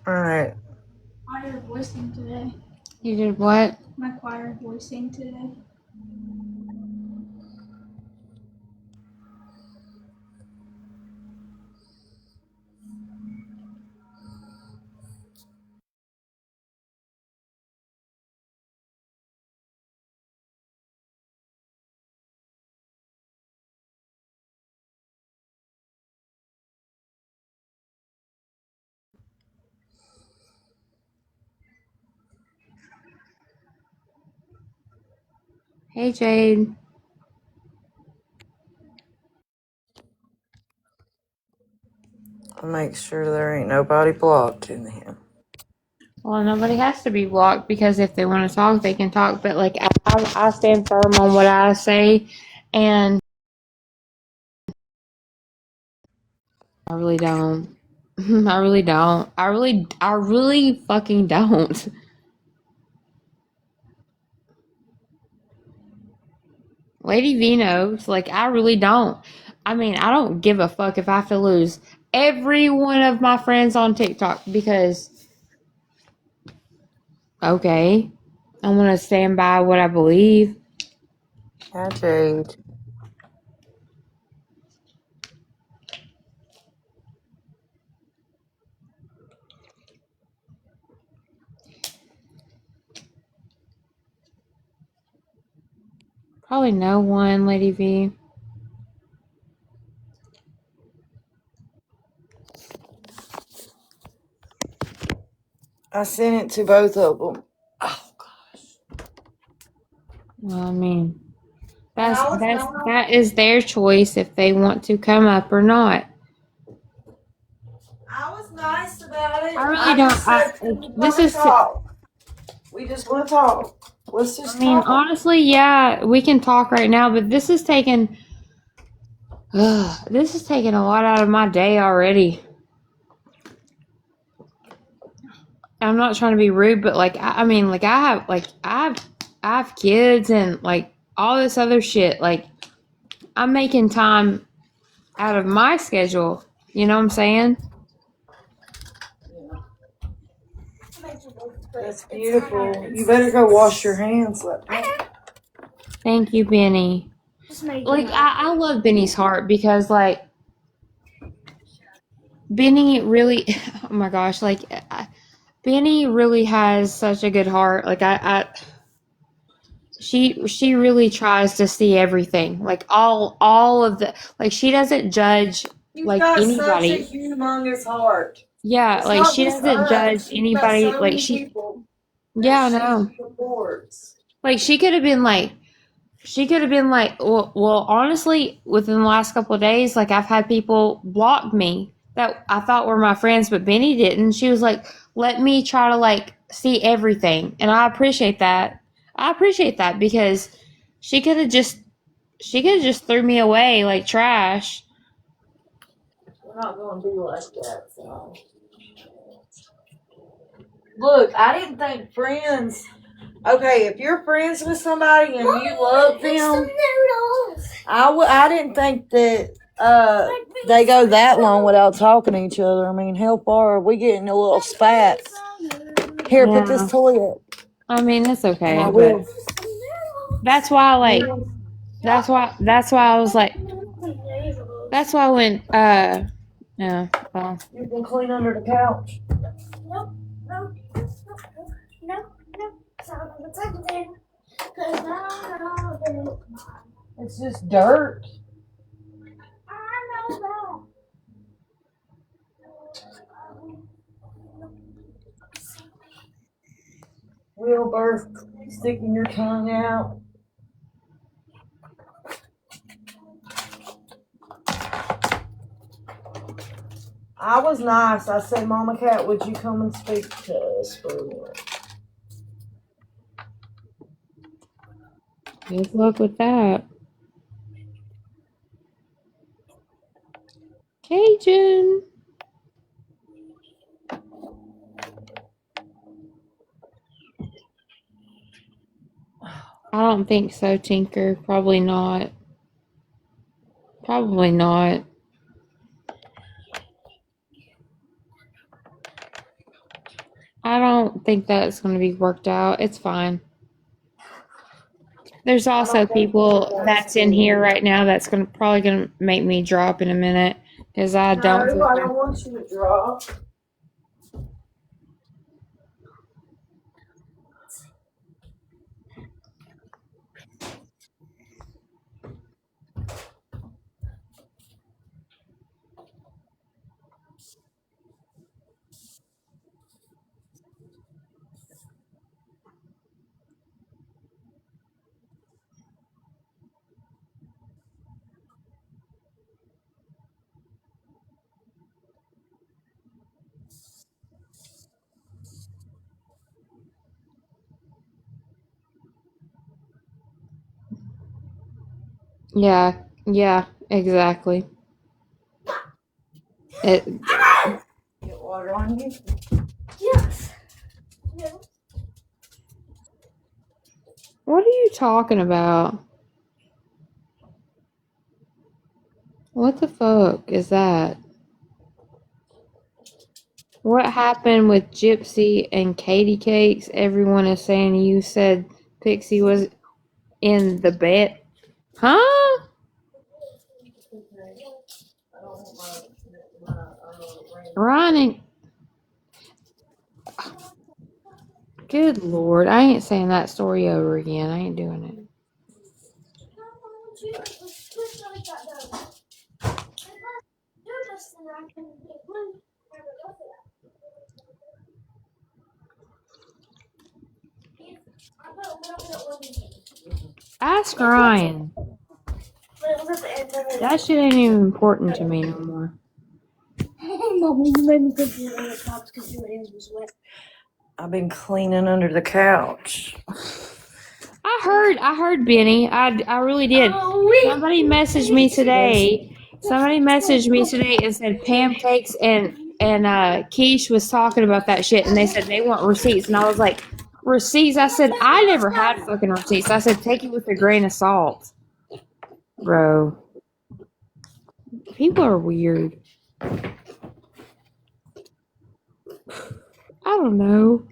Alright. Choir voicing today. You did what? My choir voicing today. Hey, Jade. I'll make sure there ain't nobody blocked in here. Well, nobody has to be blocked because if they want to talk, they can talk. But like, I stand firm on what I say, and I really don't. I really don't. I really fucking don't. Lady V knows. Like, I really don't. I mean, I don't give a fuck if I have to lose every one of my friends on TikTok because, okay, I'm gonna stand by what I believe. Hi, Jade. Probably no one, Lady V. I sent it to both of them. Oh, gosh. Well, I mean, that is their choice if they want to come up or not. I was nice about it. I really I don't. just said, This let's is. talk. We just want to talk. Let's I just mean, talk. honestly, yeah, we can talk right now, but this is taking. This is taking a lot out of my day already. I'm not trying to be rude, but like, I mean, like, I have kids and like all this other shit. Like, I'm making time out of my schedule. You know what I'm saying? That's beautiful. You better go wash your hands. Thank you, Benny. Like, I love Benny's heart because like Benny really, oh my gosh, like Benny really has such a good heart. Like she really tries to see everything, like all of the, like she doesn't judge You've like got such a anybody. humongous heart. Yeah, It's like not she just doesn't judge us. You've got anybody. so Like many she, people that yeah, I she know. supports. Like she could have been like, well, honestly, within the last couple of days, like I've had people block me that I thought were my friends, but Benny didn't. She was like, let me try to like see everything. And I appreciate that. I appreciate that because she could have just, she could have just threw me away like trash. We're not going to be like that, so. Look, I didn't think friends. Okay, if you're friends with somebody and you love them, I didn't think that they go that long without talking to each other. I mean, how far are we getting a little spat? Here, put this Yeah. toy up. I mean, it's And okay, I but will. that's why, like, that's why I was like, that's why when, yeah, well, You can clean under the couch. It's just dirt. Wilbur, sticking your tongue out. I was nice. I said, Mama Cat, would you come and speak to us for a minute? good luck with that. Cajun. I don't think so, Tinker. Probably not. Probably not. I don't think that's going to be worked out. It's fine. There's also people that's in here right now that's probably gonna make me drop in a minute because I don't. No, I don't want you to drop. Yeah, exactly. It, Get water on you. Yes. what are you talking about? What the fuck is that? What happened with Gypsy and Katie Cakes? Everyone is saying you said Pixie was in the bed. Huh? Ronnie. Good Lord. I ain't saying that story over again. I ain't doing it. Ask Ryan. That shit ain't even important to me no more. Mommy, you made me put your in the top because your hands was wet. I've been cleaning under the couch. I heard Benny. I really did. Somebody messaged me today. Somebody messaged me today and said Pam Cakes and Keish was talking about that shit, and they said they want receipts, and I was like, receipts? I said I never had fucking receipts. I said take it with a grain of salt, bro. People are weird. I don't know.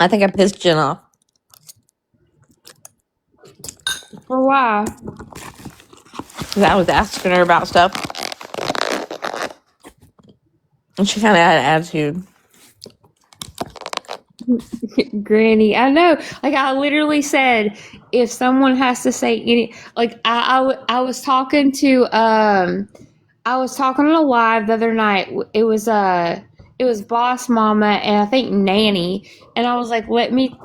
I think I pissed Jen off. For why? Because I was asking her about stuff. And she kind of had an attitude. Granny, I know. Like I literally said, if someone has to say any, like I was talking to I was talking on a live the other night. It was Boss Mama and I think Nanny, and I was like, let me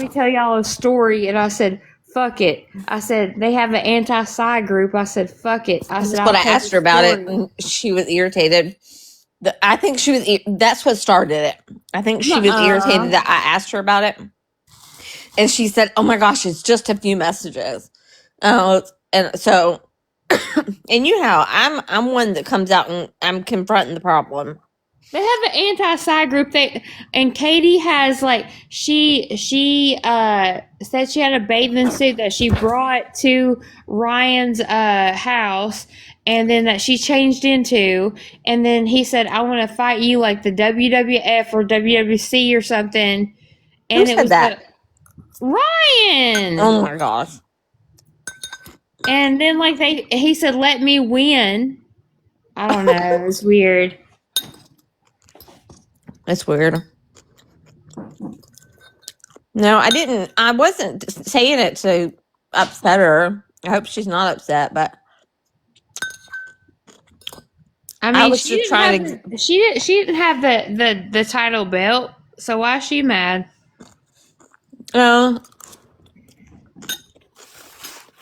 tell y'all a story, and I said, fuck it. I said they have an anti-Psy group. I said, fuck it. I said, That's what I'll I tell asked the her about it, story. and she was irritated. I think she was. That's what started it. I think she was Nuh-uh. irritated that I asked her about it, and she said, "Oh my gosh, it's just a few messages." And so, and you know how I'm one that comes out and I'm confronting the problem. They have an anti-Psy group. And Katie has like she said she had a bathing suit that she brought to Ryan's house, and then that she changed into, and then he said, I want to fight you like the WWF or WWC or something, Who and it said was that? Ryan. Oh my gosh. And then like he said, let me win. I don't know. It's weird. It's weird. No, I didn't. I wasn't saying it to upset her. I hope she's not upset, but I I mean, was just trying to. she didn't have the title belt, so why is she mad?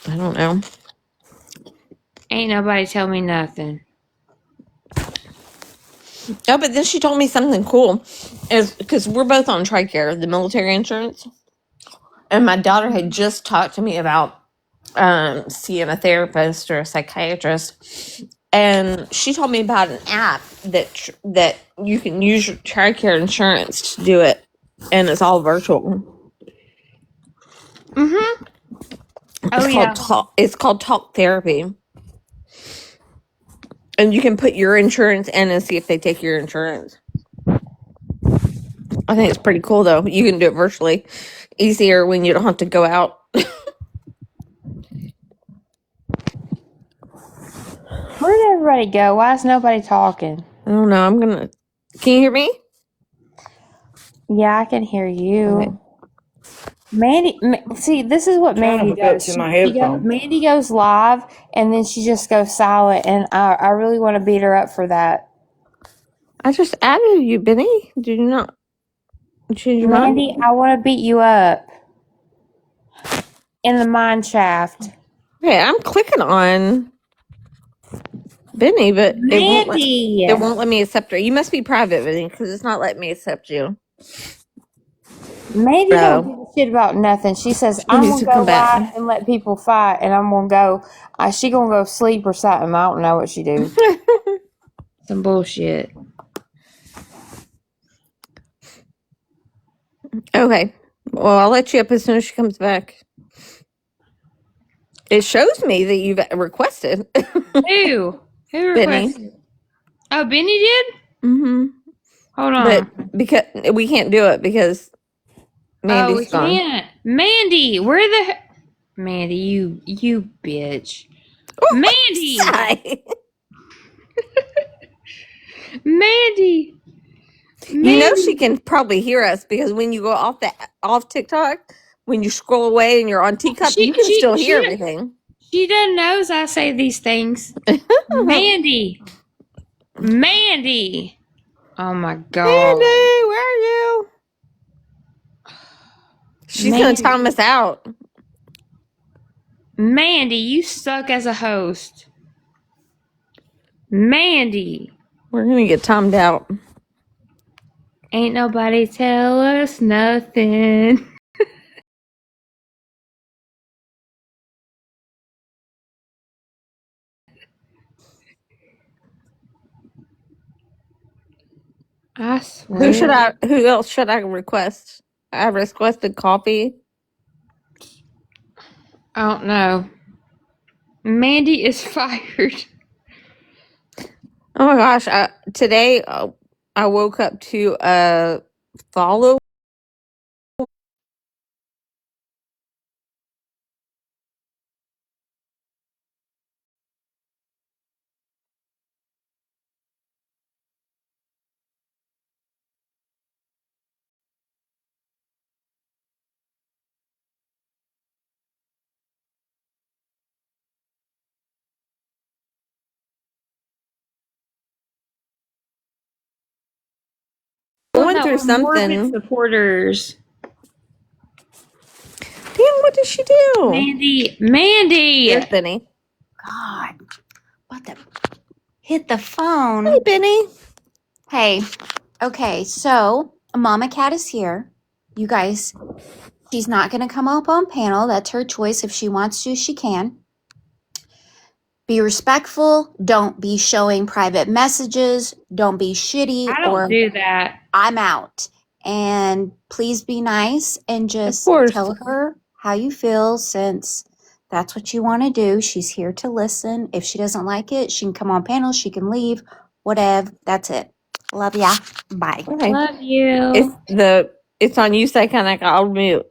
I don't know. Ain't nobody tell me nothing. Oh, but then she told me something cool. Is because we're both on TRICARE, the military insurance, and my daughter had just talked to me about seeing a therapist or a psychiatrist, and she told me about an app that you can use your TRICARE insurance to do it, and it's all virtual. Mm-hmm. Oh yeah. It's called Talk Therapy, and you can put your insurance in and see if they take your insurance. I think it's pretty cool though. You can do it virtually. Easier when you don't have to go out. Where did everybody go? Why is nobody talking? I don't know. Can you hear me? Yeah, I can hear you. Okay. Mandy, see, this is what Trying to Mandy hook up does. to my headphones. Mandy goes live, and then she just goes silent, and I really want to beat her up for that. I just added you, Benny. Did you not change your mind? Mandy, I want to beat you up in the mine shaft. Okay, I'm clicking on Benny, but Mandy! it won't let me accept her. You must be private, Benny, because it's not letting me accept you. Mandy don't give a shit about nothing. She says, I'm needs going to to come go back. live and let people fight, and I'm going to go, she going to go sleep or something. I don't know what she do. Some bullshit. Okay. Well, I'll let you up as soon as she comes back. It shows me that you've requested. Who? Who requested? Oh, Benny did? Mm-hmm. Hold on. But because we can't do it because Mandy's gone. We can't. Mandy, where the Mandy, you bitch. Oh, Mandy! sigh. Mandy! You know she can probably hear us because when you go off TikTok, when you scroll away and you're on Teacup, you can still hear everything. She doesn't know I say these things. Mandy! Mandy! Oh my god. Mandy, where are you? She's gonna time us out. Mandy, you suck as a host. Mandy. We're gonna get timed out. Ain't nobody tell us nothing. I swear. Who else should I request? I requested coffee. I don't know. Mandy is fired. Oh my gosh! Today I woke up to a follow. Going through something. Supporters. Damn! What did she do? Mandy. Here's Benny. God, what the? Hit the phone. Hey, Benny. Hey, okay, so Mama Cat is here. You guys, she's not going to come up on panel. That's her choice. If she wants to, she can. Be respectful. Don't be showing private messages. Don't be shitty. I don't do that. I'm out. And please be nice and just tell her how you feel, since that's what you want to do. She's here to listen. If she doesn't like it, she can come on panel. She can leave. Whatever. That's it. Love ya. Bye. Okay. Love you. It's on you, second. I'll mute.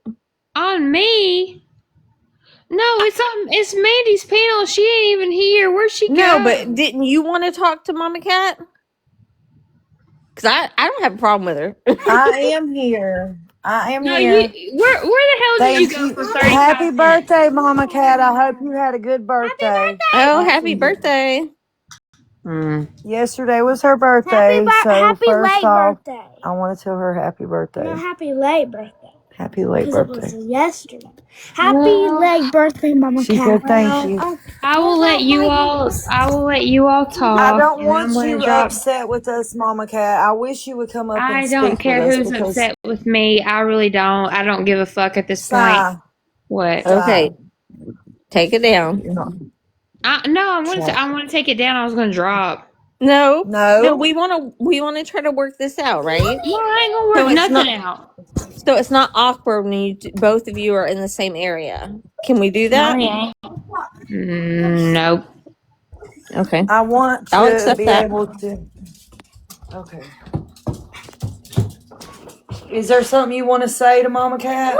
On me? No, it's Mandy's panel. She ain't even here. Where'd she go? No, but didn't you want to talk to Mama Cat? Because I don't have a problem with her. I am here. Where the hell did you go for 30 Happy birthday, Mama Cat. I hope you had a good birthday. Oh, happy birthday. Yesterday was her birthday. Happy late birthday. I want to tell her happy birthday. No, happy late birthday. Happy late birthday. Because it was yesterday. Happy late birthday, Mama She Cat. said thank you. I will let you all talk. I don't want you upset with us, Mama Cat. I wish you would come up and speak with us. I don't care who's upset with me. I really don't. I don't give a fuck at this point. What? Okay. Take it down. I want to take it down. I was going to drop. No. We want to try to work this out, right? No, I ain't gonna work nothing out. So it's not awkward when both of you are in the same area. Can we do that? Nope. Okay. I want to be able to. Okay. Is there something you want to say to Mama Cat?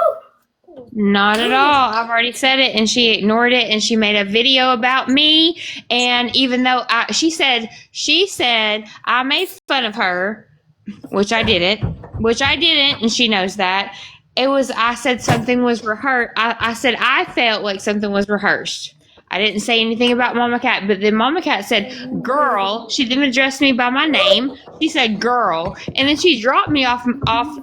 Not at all. I've already said it, and she ignored it, and she made a video about me. And even though she said I made fun of her, which I didn't, and she knows that. I said something was rehearsed. I said I felt like something was rehearsed. I didn't say anything about Mama Cat, but then Mama Cat said, girl. She didn't address me by my name. She said, girl. And then she dropped me off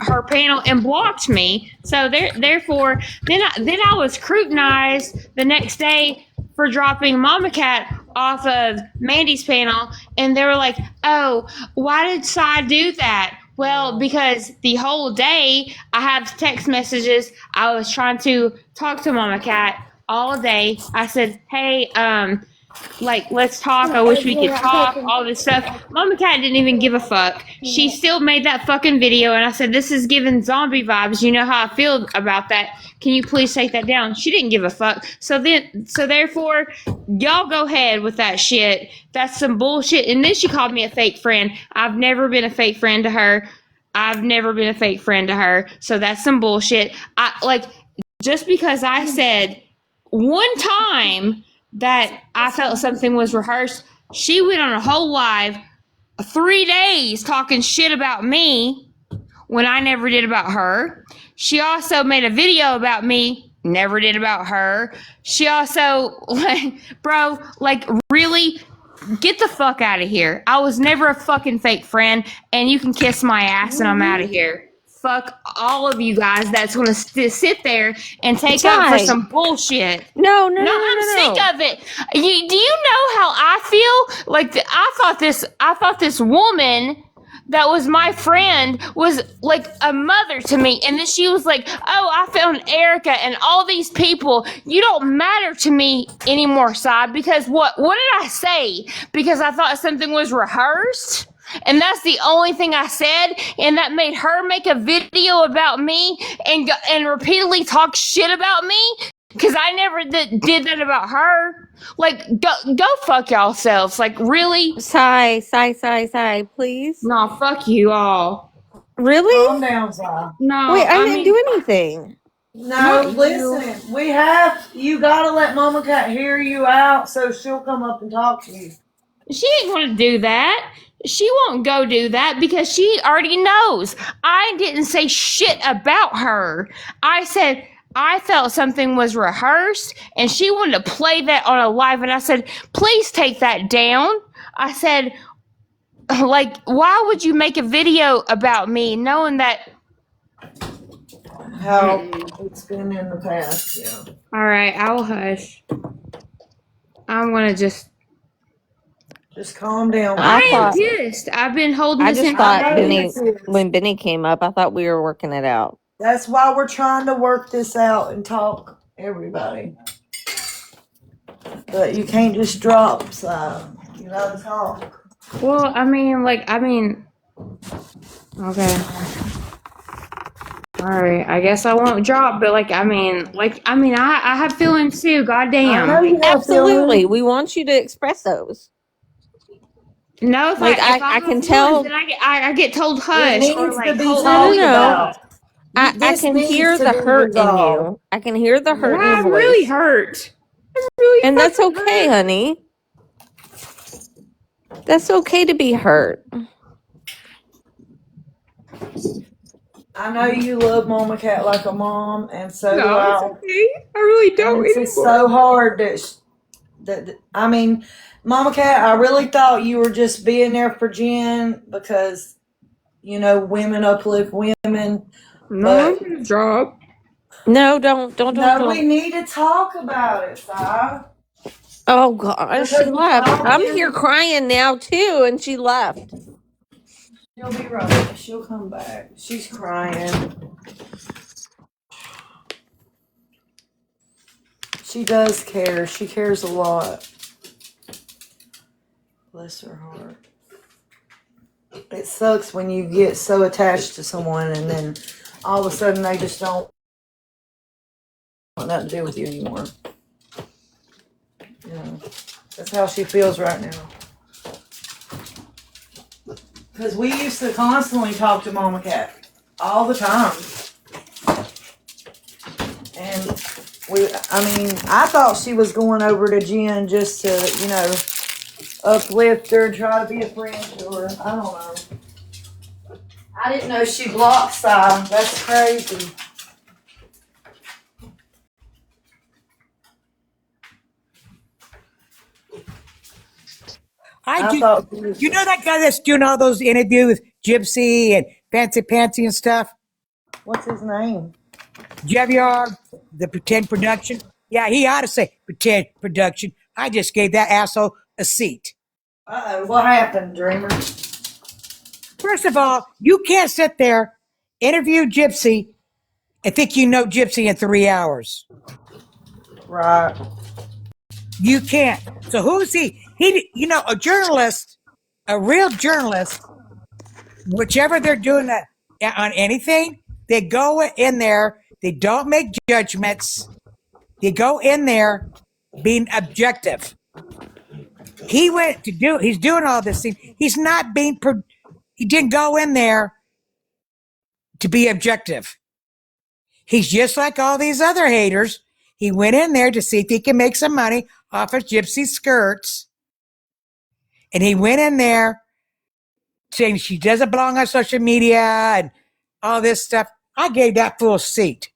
her panel and blocked me. So therefore, then I was scrutinized the next day for dropping Mama Cat off of Mandy's panel. And they were like, oh, why did Sai do that? Well, because the whole day I have text messages. I was trying to talk to Mama Cat all day. I said, hey, let's talk. I wish we could talk, all this stuff. Mama Cat didn't even give a fuck. She still made that fucking video, and I said, this is giving zombie vibes. You know how I feel about that. Can you please take that down? She didn't give a fuck. So therefore, y'all go ahead with that shit. That's some bullshit. And then she called me a fake friend. I've never been a fake friend to her. So that's some bullshit. Just because I said one time that I felt something was rehearsed, she went on a whole live 3 days talking shit about me when I never did about her. She also made a video about me, never did about her. She also, really, get the fuck out of here. I was never a fucking fake friend, and you can kiss my ass and I'm out of here. Fuck all of you guys that's going to sit there and take up for some bullshit. No, I'm sick of it. Do you know how I feel? Like, I thought this woman that was my friend was like a mother to me. And then she was like, oh, I found Erica and all these people. You don't matter to me anymore, Sai, because what did I say? Because I thought something was rehearsed? And that's the only thing I said, and that made her make a video about me and repeatedly talk shit about me because I never did that about her. Like, go fuck yourselves. Like, really? Sigh, please. No, fuck you all. Really? Calm down, Si. No, Wait, I didn't do anything. No, listen. You gotta let Mama Cat hear you out so she'll come up and talk to you. She ain't gonna do that. She won't go do that because she already knows. I didn't say shit about her. I said I felt something was rehearsed and she wanted to play that on a live, and I said, please take that down. I said, why would you make a video about me knowing that? How it's been in the past, yeah. All right, I will hush. I'm gonna just calm down. I am pissed. I've been holding I this just in. thought when Benny came up, I thought we were working it out. That's why we're trying to work this out and talk everybody. But you can't just drop, so you gotta talk. Well, okay. All right, I guess I won't drop, but I have feelings too. Goddamn. Absolutely, we want you to express those. No, I can tell. then I get told hush or hold No. I can hear the hurt in you. I can hear the hurt in your voice. I'm really hurt. And that's okay, honey. That's okay to be hurt. I know you love Mama Cat like a mom, and so do I. It's okay. I really don't. It's just so hard Mama Cat, I really thought you were just being there for Jen because, women uplift women. No, I'm gonna drop. No, don't. No, we need to talk about it, Si. Oh gosh, she left. I'm here crying now too, and she left. She'll be right. She'll come back. She's crying. She does care. She cares a lot. Bless her heart. It sucks when you get so attached to someone and then all of a sudden they just don't want nothing to do with you anymore. That's how she feels right now. Because we used to constantly talk to Mama Cat all the time. And I thought she was going over to Jen just to, uplift her and try to be a friend to her. I don't know. I didn't know she blocked Si. That's crazy. I thought she was, You know that guy that's doing all those interviews with Gypsy and Fancy Pantsy and stuff? what's his name? Javier, the Pretend Production? Yeah, he ought to say Pretend Production. I just gave that asshole a seat. Uh-oh, what happened, Dreamer? First of all, you can't sit there, interview Gypsy, and think you know Gypsy in 3 hours. Right. You can't. So who's he? A journalist, a real journalist, whichever they're doing that on anything, they go in there, they don't make judgments, they go in there being objective. He's doing all this thing. He's not he didn't go in there to be objective. He's just like all these other haters. He went in there to see if he can make some money off of Gypsy's skirts. And he went in there saying she doesn't belong on social media and all this stuff. I gave that fool a seat.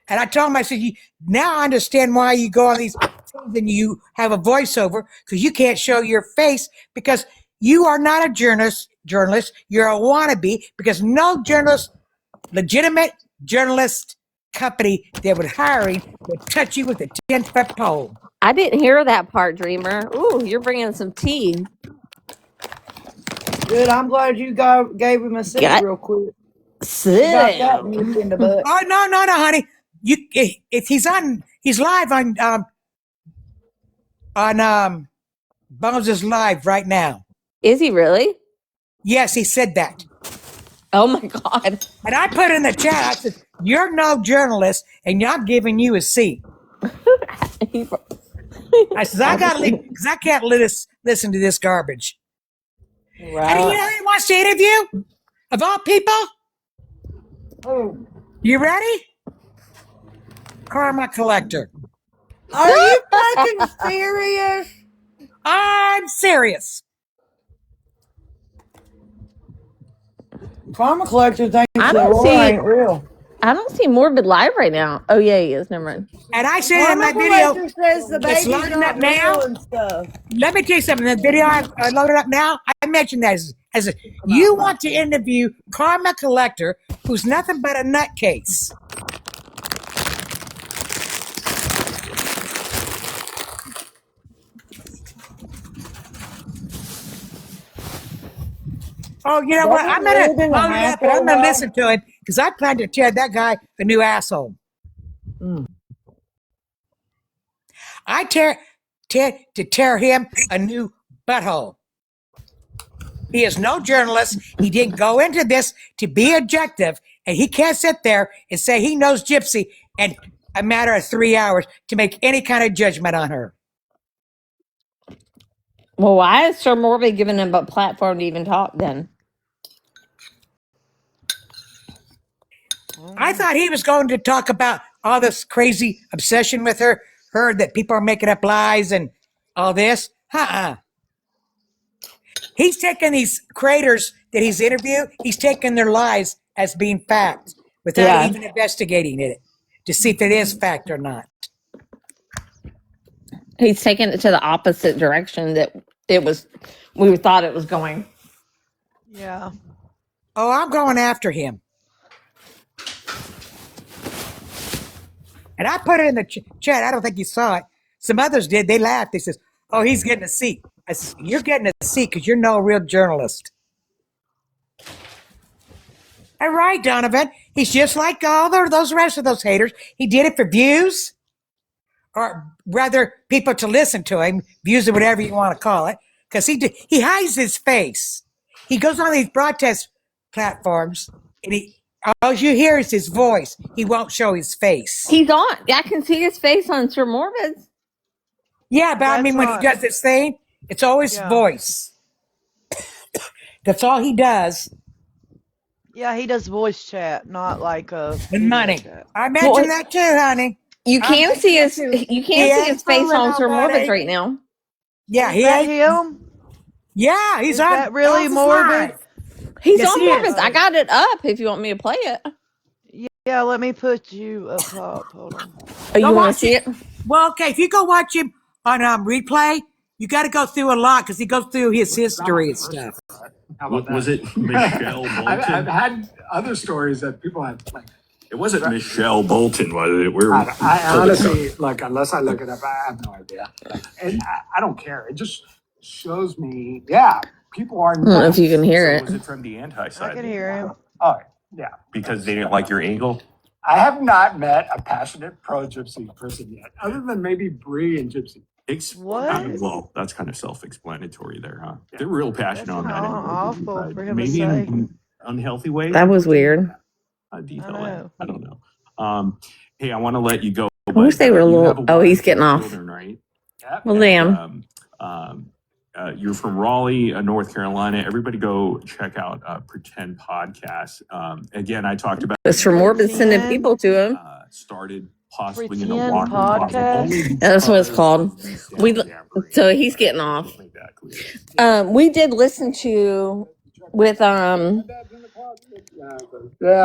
And I told him, I said, now I understand why you go on these things and you have a voiceover, because you can't show your face, because you are not a journalist. You're a wannabe, because no legitimate journalist company that would hiring would touch you with a 10-foot pole. I didn't hear that part, Dreamer. Ooh, you're bringing some tea. Good, I'm glad you gave him a seat real quick. Sit Got that down. nipped in the butt. Oh, no, honey. If he's live on Bones is live right now. Is he really? Yes, he said that. Oh my God. And I put in the chat, I said, you're no journalist, and I'm giving you a seat. I said, I gotta leave, because I can't listen to this garbage. Right. And you know who he wants to interview? Of all people? Oh. You ready? Karma Collector. Are you fucking serious? I'm serious. Karma Collector thinks I the don't world see- ain't real. I don't see Morbid live right now. Oh yeah, he is. Never mind. And I said in Karma that video, Collector says the it's baby's loading not up now. real and stuff. Let me tell you something. The video I loaded up now, I mentioned that as you want to interview Karma Collector, who's nothing but a nutcase. Oh, you know what? I'm gonna load it up and I'm gonna listen to it, because I plan to tear that guy a new asshole. I tear him a new butthole. He is no journalist. He didn't go into this to be objective, and he can't sit there and say he knows Gypsy in a matter of 3 hours to make any kind of judgment on her. Well, why is Sir Morbid giving him a platform to even talk then? I thought he was going to talk about all this crazy obsession with her that people are making up lies and all this. He's taking these creators that he's interviewed, he's taking their lies as being fact without even investigating it to see if it is fact or not. He's taking it to the opposite direction that we thought it was going. Yeah. Oh, I'm going after him. And I put it in the chat. I don't think you saw it. Some others did. They laughed. They says, oh, he's getting a seat. I said, you're getting a seat because you're no real journalist. All right, Donovan. He's just like all those rest of those haters. He did it for views, or rather people to listen to him, views or whatever you want to call it, because he hides his face. He goes on these broadcast platforms, and all you hear is his voice. He won't show his face. He's on. I can see his face on Sir Morbid's. Yeah, but I mean, when he does this thing, it's always voice. That's all he does. Yeah, he does voice chat, not like a And video money. chat. I Well, mentioned that too, honey. you I can mentioned see that his too. you He can see ain't his face fooling on Sir Morbid's nobody. right now. Yeah, Is he that ain't. him? Yeah, he's Is on that really Elvis morbid? Live. He's Yes, on he is. Morbid's. I got it up if you want me to play it. Yeah, let me put you up top. Hold on. Oh, Go you want to watch see it. it? Well, okay, if you go watch him on replay, you got to go through a lot because he goes through his history and stuff. How about Was that? it Michelle Bolton? I've had other stories that people have like. It wasn't Michelle Bolton, was it? We're I honestly like unless I look it up, I have no idea. Like, and I don't care. It just shows me, yeah, people are I don't know if you can nuts. hear So it. was it from the anti I side? can hear him. Oh yeah, Because they didn't like your angle? I have not met a passionate pro gypsy person yet, other than maybe Bree and Gypsy. What? Well, that's kind of self-explanatory there, huh? They're real passionate That's on that angle. awful for him to Maybe say. in unhealthy ways. That was weird. Detail I it. know. I don't know. Hey, I want to let you go. I wish they were a you little. have a Oh, wife he's getting and off. children, right? Yep. Well, And, damn. You're from Raleigh, North Carolina. Everybody go check out Pretend Podcast. Again, I talked about It's for Morbid sending Pretend. people to him. started possibly in a Pretend walk-in closet. podcast. That's what it's called. We Yeah, so he's getting off. make that clear. We did listen to with Yeah.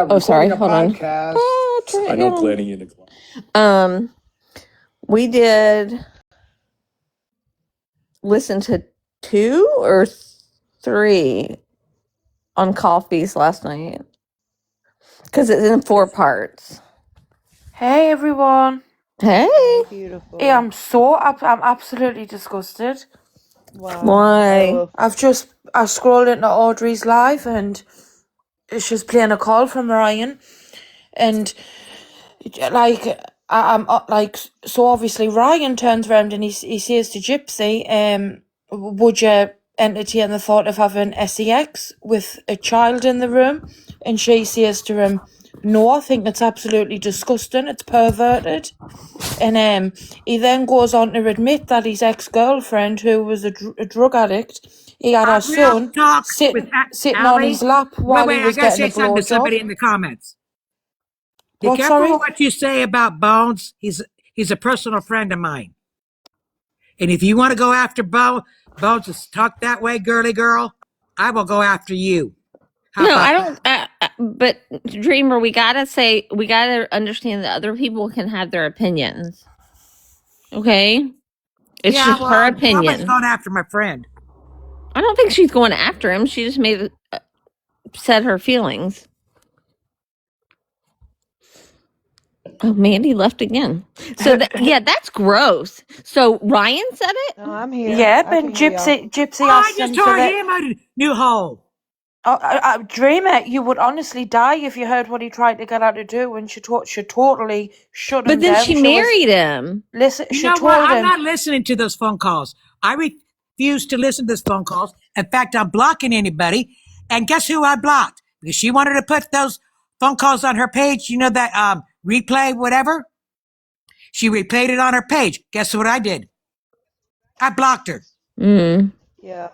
Oh, sorry. recording a Hold on. podcast. Oh, try it I know again. plenty in the club. We did listen to 2 or 3 on coffees last night because it's in 4 parts. Hey everyone. Hey, Beautiful. Yeah, I'm absolutely disgusted. Wow. why? I scrolled into Audrey's live and she's playing a call from Ryan, and like I'm like, so obviously Ryan turns around and he says to Gypsy, would you entertain the thought of having sex with a child in the room? And she says to him, no, I think it's absolutely disgusting. It's perverted. And he then goes on to admit that his ex-girlfriend, who was a drug addict, he had her Real son talk with sitting on Allie. his lap while Wait, he I was gotta getting say a something to somebody blowjob. in the comments. Be What, careful sorry? what you say about Bones. He's a personal friend of mine. And if you want to go after Bones is talk that way, girly girl, I will go after you. How No, about I don't. But Dreamer, we gotta understand that other people can have their opinions. Okay, it's yeah, just well, her Mama's opinion. going after my friend. I don't think she's going after him. She just said her feelings. Oh, Mandy left again. So yeah, that's gross. So Ryan said it. No, I'm here. Yeah, I and can hear y'all. Gypsy Oh, I asked just him for tore the. him a new hole. Dreamer, you would honestly die if you heard what he tried to get her to do, and she totally shut him But then down. she She was married him. listen. You She know what? told I'm him. not listening to those phone calls. I refuse to listen to those phone calls. In fact, I'm blocking anybody. And guess who I blocked? Because she wanted to put those phone calls on her page. You know that replay, whatever? She replayed it on her page. Guess what I did? I blocked her. Yeah.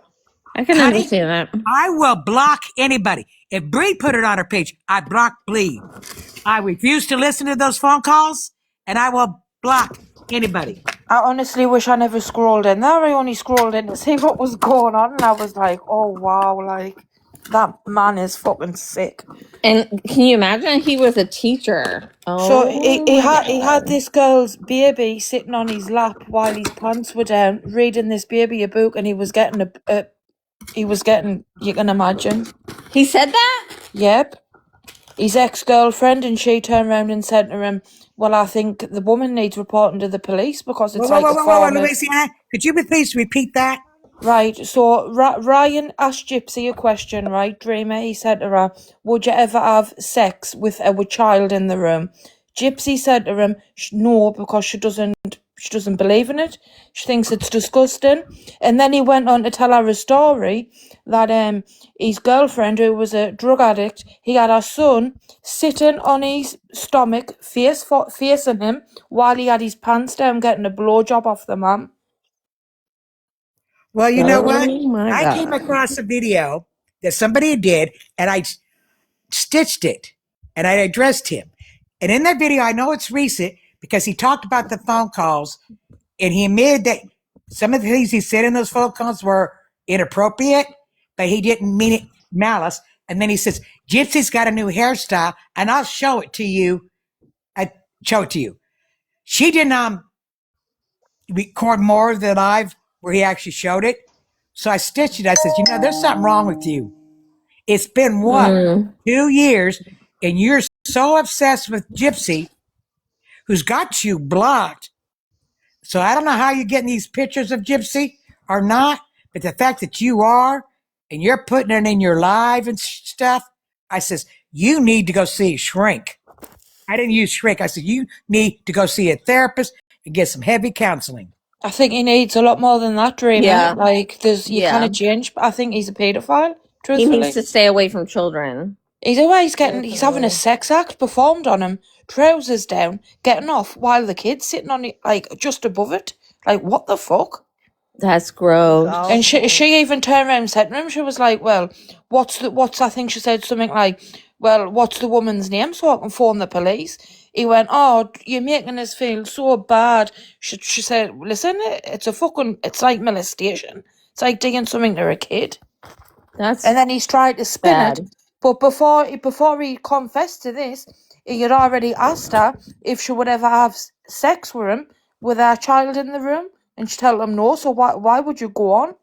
I can Honey, understand that. I will block anybody. If Bree put it on her page, I block Bree. I refuse to listen to those phone calls, and I will block anybody. I honestly wish I never scrolled in there. I only scrolled in to see what was going on, and I was like, "Oh wow, like that man is fucking sick." And can you imagine? He was a teacher. So Oh my he had God. this girl's baby sitting on his lap while his pants were down, reading this baby a book, and he was getting you can imagine. He said that? Yep. His ex-girlfriend, and she turned around and said to him, well, I think the woman needs reporting to the police because it's like a form of... Louisiana, could you please repeat that? Right, so Ryan asked Gypsy a question, right, Dreamer? He said to her, would you ever have sex with a child in the room? Gypsy said to him, no, because she doesn't believe in it. She thinks it's disgusting. And then he went on to tell her a story that his girlfriend, who was a drug addict, he had her son sitting on his stomach, facing him, while he had his pants down getting a blowjob off the man. Well, you know what? Oh my I came God. across a video that somebody did, and stitched it and I addressed him. And in that video, I know it's recent because he talked about the phone calls and he admitted that some of the things he said in those phone calls were inappropriate, but he didn't mean it malice. And then he says, Gypsy's got a new hairstyle and I'll show it to you. I show it to you. She didn't record more than live where he actually showed it. So I stitched it. I said, there's something wrong with you. It's been what, 2 years, and you're so obsessed with Gypsy, who's got you blocked. So I don't know how you're getting these pictures of Gypsy or not, but the fact that you are, and you're putting it in your live and stuff, I says, you need to go see a shrink. I didn't use shrink. I said, you need to go see a therapist and get some heavy counseling. I think he needs a lot more than that, Dreamer. Yeah. Like, you Yeah. kind of change, but I think he's a paedophile, He truthfully. needs to stay away from children. Either way, he's having a sex act performed on him, trousers down, getting off, while the kid's sitting on it, like, just above it. Like, what the fuck? That's gross. And she even turned around and said to him, she was like, well, I think she said something like, well, what's the woman's name so I can phone the police? He went, oh, you're making us feel so bad. She said, listen, it's like molestation. It's like doing something to a kid. That's And then he's tried to spin bad. it. But before he confessed to this, he had already asked her if she would ever have sex with him with our child in the room. And she told him no, so why would you go on?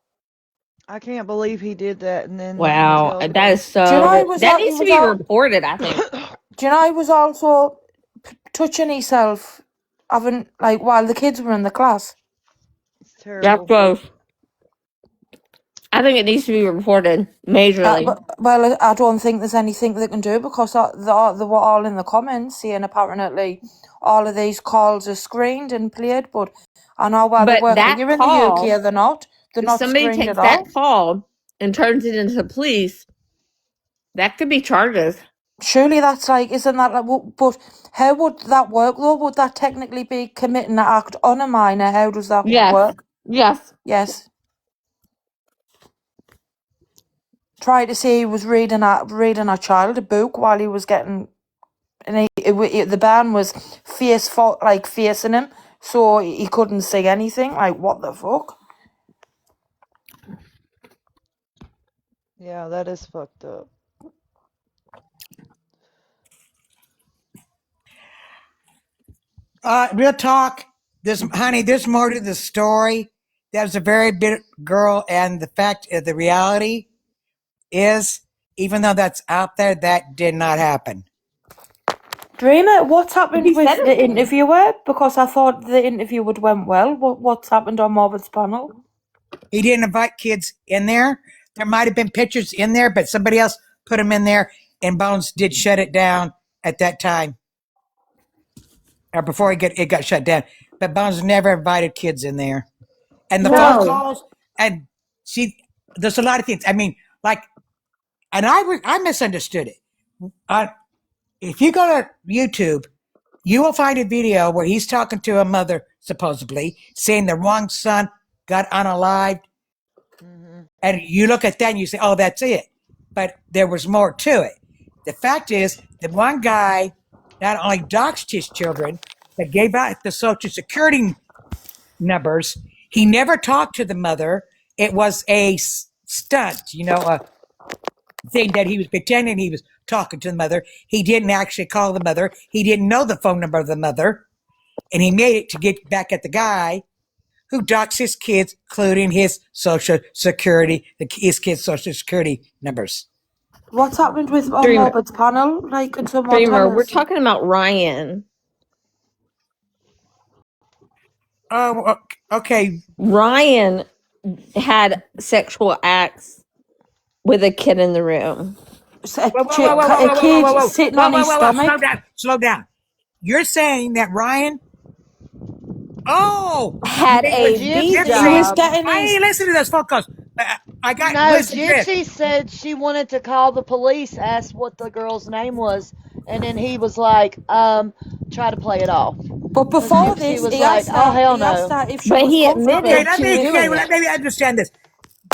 I can't believe he did that. And then Wow, that is so. Do you know that needs to be reported, I think. Do you know he was also touching himself, having like while the kids were in the class? It's terrible. That's gross. I think it needs to be reported majorly. Well, I don't think there's anything they can do because they were all in the comments saying apparently all of these calls are screened and played, but I know while they work here in the UK, they're not. They're not somebody screened takes at all. that call and turns it into the police, that could be charges. Surely that's like, isn't that like, but how would that work though? Would that technically be committing an act on a minor? How does that work? Yes. Try to say he was reading a child a book while he was getting, and the ban was facing him, so he couldn't see anything. Like, what the fuck? Yeah, that is fucked up. Real talk. There's more to the story. That was a very big girl, and the fact of the reality is, even though that's out there, that did not happen. Dreamer, what's happened with the interviewer? Because I thought the interview went well. What's happened on Marvin's panel? He didn't invite kids in there. There might have been pictures in there, but somebody else put them in there, and Bones did shut it down at that time. Or before it got shut down. But Bones never invited kids in there. And the phone calls, and there's a lot of things. I mean, like, and I misunderstood it. If you go to YouTube, you will find a video where he's talking to a mother, supposedly, saying the wrong son got unalived. Mm-hmm. And you look at that and you say, oh, that's it. But there was more to it. The fact is, the one guy not only doxed his children, but gave out the Social Security numbers. He never talked to the mother. It was a stunt, a thing that he was pretending he was talking to the mother. He didn't actually call the mother. He didn't know the phone number of the mother. And he made it to get back at the guy who doxed his kids, including his Social Security, his kids' Social Security numbers. What's happened with Morbid's panel? Like, can someone tell us? We're talking about Ryan. Oh, okay. Ryan had sexual acts with a kid in the room. A kid sitting on his stomach. Slow down. You're saying that Ryan had a visa. I ain't listening to those phone calls. Gypsy said she wanted to call the police, asked what the girl's name was, and then he was like, try to play it off. But before this, he asked her if she was admitted let me understand this.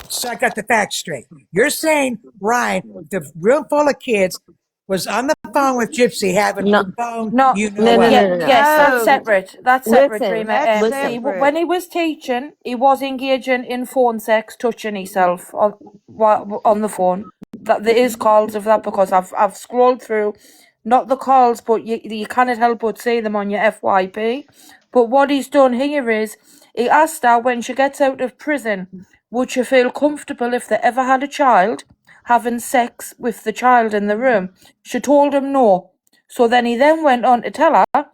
So I got the facts straight. You're saying Ryan, the room full of kids, was on the phone with Gypsy having No. her phone. No, You know No, no, what? no, no, no. yes, that's No. separate. That's separate, Listen, Dreamer. That's listen. separate. When he was teaching, he was engaging in phone sex, touching himself on the phone. That there is calls of that because I've scrolled through, not the calls, but you cannot help but see them on your FYP. But what he's done here is he asked her when she gets out of prison, would she feel comfortable if they ever had a child having sex with the child in the room? She told him no. So then he then went on to tell her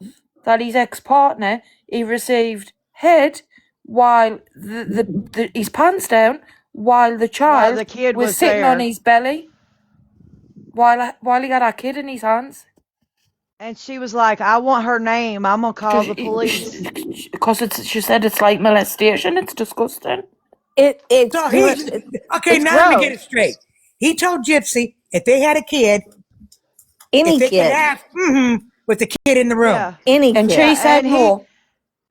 that his ex-partner, he received head while his pants down while the child the kid was sitting on there. his belly while he had a kid in his hands. And she was like, I want her name. I'm going to call the police. Because she said it's like molestation. It's disgusting. It's So he's okay. it's Now let me get gross. it straight. He told Gypsy if they had a kid, Any if they could kid, have with the kid in the room. Yeah. any And kid. she said and no.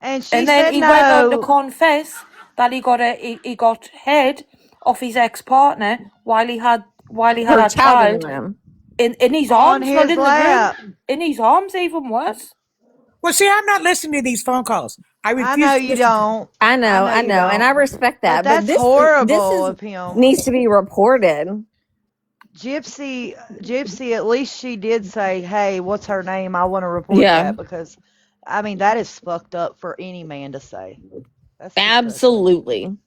And she And then said he went on to no. confess that he got head off his ex-partner while he had Her a child in child the room. in his On arms, his not in lap. the room. In his arms, even worse. Well, see, I'm not listening to these phone calls. I refuse I know to you listen. don't. I know, I know you and I respect that. But that's this horrible is of him. needs to be reported. Gypsy, at least she did say, hey, what's her name? I want to report Yeah. that because, I mean, that is fucked up for any man to say. That's disgusting. Absolutely.